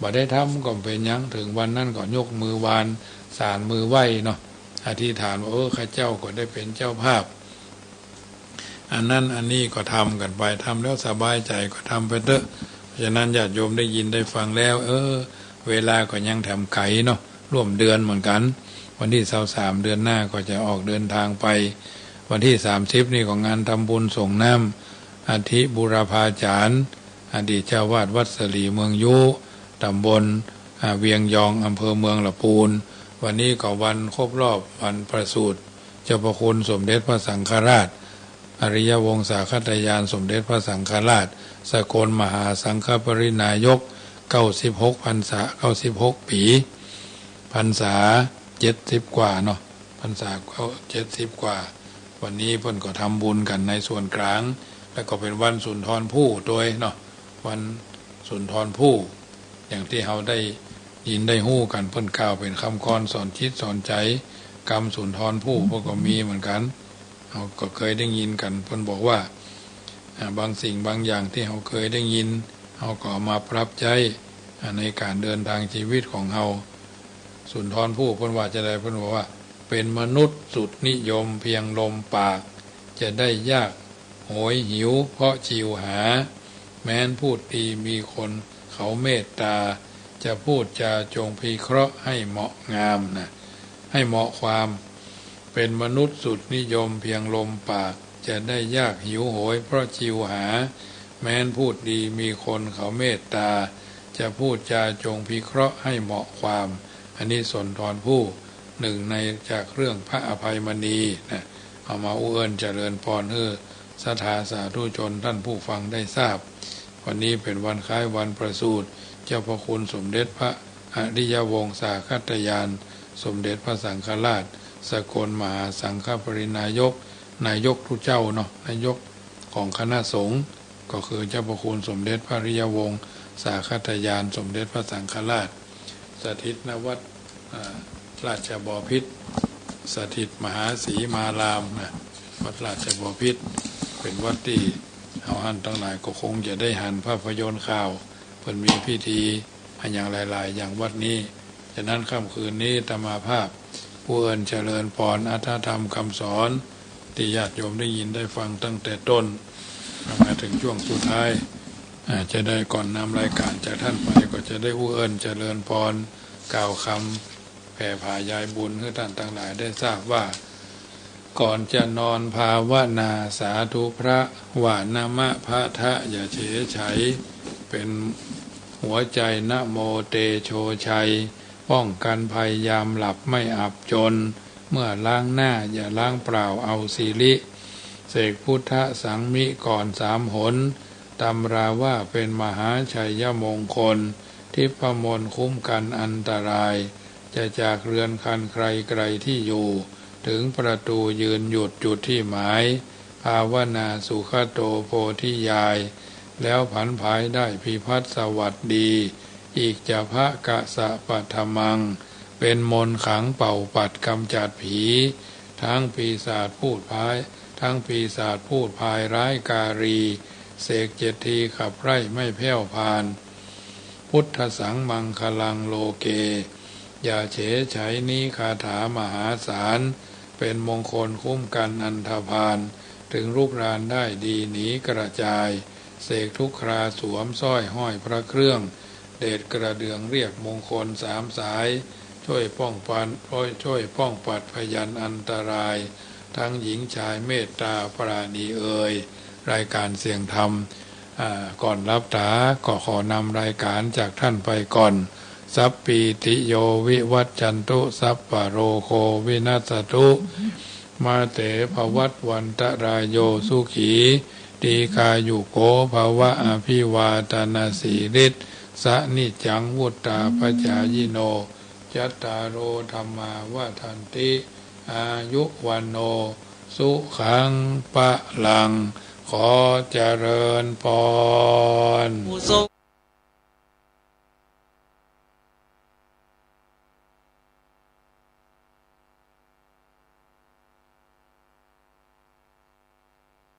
บ่ได้ทำก็เป็นยังถึงวันนั้นก็ยกมือวานสารมือไหวเนาะอธิษฐานว่าข้าเจ้าก็ได้เป็นเจ้าภาพอันนั้นอันนี้ก็ทำกันไปทำแล้วสบายใจก็ทำไปเถอะเพราะฉะนั้นญาติโยมได้ยินได้ฟังแล้วเวลาก็ยังทำไขเนาะร่วมเดือนเหมือนกันวันที่23เดือนหน้าก็จะออกเดินทางไปวันที่30นี่ของงานทำบุญส่งน้ำอาทิบุรพาจารย์อดีตเจ้าวาดวัดสลีเมืองยุตำบลเวียงยองอำเภอเมืองละปูนวันนี้ก็วันครบรอบวันประสูติเจ้าพระคุณสมเด็จพระสังฆราชอริยวงศาคตยานสมเด็จพระสังฆราชสกลมหาสังฆปรินายก96 พรรษา96 ปีพรรษา70 กว่าเนาะพรรษาก็70 กว่าวันนี้เพิ่นก็ทำบุญกันในส่วนกลางแล้วก็เป็นวันสุนทรภู่โดยเนาะวันสุนทรภู่อย่างที่เราได้ยินได้ฮู้กันเพิ่นกล่าวเป็นคำกรสอนจิตสอนใจกรรมสุนทรภู่พวกก็มีเหมือนกันเราก็เคยได้ยินกันเพิ่นบอกว่าบางสิ่งบางอย่างที่เราเคยได้ยินเราก็มาปรับใจในการเดินทางชีวิตของเราสุนทรภู่เพิ่นว่าจะได้เพิ่นบอกว่าเป็นมนุษย์สุดนิยมเพียงลมปากจะได้ยากโหยหิวเพราะชิวหาแม้นพูดดีมีคนเขาเมตตาจะพูดจาจงพิเคราะห์ให้เหมาะงามนะให้เหมาะความเป็นมนุษย์สุดนิยมเพียงลมปากจะได้ยากหิวโหยเพราะชิวหาแม้นพูดดีมีคนเขาเมตตาจะพูดจาจงพิเคราะห์ให้เหมาะความอันนี้สุนทรภู่หนึ่งในจากเรื่องพระอภัยมณีนะเอามาเจริญพรศรัทธาสาธุชนท่านผู้ฟังได้ทราบวันนี้เป็นวันคล้ายวันประสูติเจ้าพระคุณสมเด็จพระอริยวงศาคตยานสมเด็จพระสังฆราชสกลมหาสังฆปรินายกนายกทุกเจ้าเนาะนายกของคณะสงฆ์ก็คือเจ้าพระคุณสมเด็จพระอริยวงศาคตยานสมเด็จพระสังฆราชสถิตณวัดราชบพิตรสถิตมหาศรีมารามนะวัดราชบพิตรเป็นวัดที่เอาหันทั้งหลายก็คงจะได้หันภาพยนตร์ข่าวเพิ่นมีพิธีอย่างหลายๆอย่างวัดนี้ฉะนั้นค่ำคืนนี้อาตมาภาพผู้เจริญพรอัตถธรรมคำสอน ที่ญาติโยมได้ยินได้ฟังตั้งแต่ต้นมาถึงช่วงสุดท้ายจะได้ก่อนนำรายการจากท่านไปก็จะได้อู้เอิญเจริญพรกล่าวคำแผ่พายายบุญให้ท่านทั้งหลายได้ทราบว่าก่อนจะนอนภาวนาสาธุพระวานามะพระทะอย่าเฉยไฉเป็นหัวใจนะโมเตโชชัยป้องกันภัยยามหลับไม่อับจนเมื่อล้างหน้าอย่าล้างเปล่าเอาสิริเสกพุทธสังมิก่อน3 หนตำราว่าเป็นมหาชัยมงคลทิพมนต์คุ้มกันอันตรายจะจากเรือนคันใครไกลที่อยู่ถึงประตูยืนหยุดจุดที่หมายภาวนาสุขโตโพธิยายแล้วผันภายได้พิพัฒน์สวัสดีอีกจะพระกะสะปัทมังเป็นมนต์ขังเป่าปัดกำจัดผีทั้งปีศาจพูดพายทั้งปีศาจพูดพายร้ายการีเสก7 ทีขับไล่ไม่แผ่วพานพุทธสังมังคลังโลเกอย่าเฉยไฉนี้คาถามหาศาลเป็นมงคลคุ้มกันอันธพาลถึงรูปรานได้ดีหนีกระจายเสกทุกคราสวมสร้อยห้อยพระเครื่องเดชกระเดืองเรียกมงคล3 สายช่วยป้องปัดพยันอันตรายทั้งหญิงชายเมตตาปราณีรายการเสียงธรรมก่อนรับตาก็ขอนำรายการจากท่านไปก่อนสัพปีติโยวิวัจจันตุสัพพะโรโควินัสสตุมาเตภวัตวันตรายโยสุขีตีกายุโกภวะอภิวาตนาสีฤทธิสนิจังวุตตาปจายโนจัตตารโอธรรมาวาทันติอายุวันโนสุขังปะลังขอเจริญพร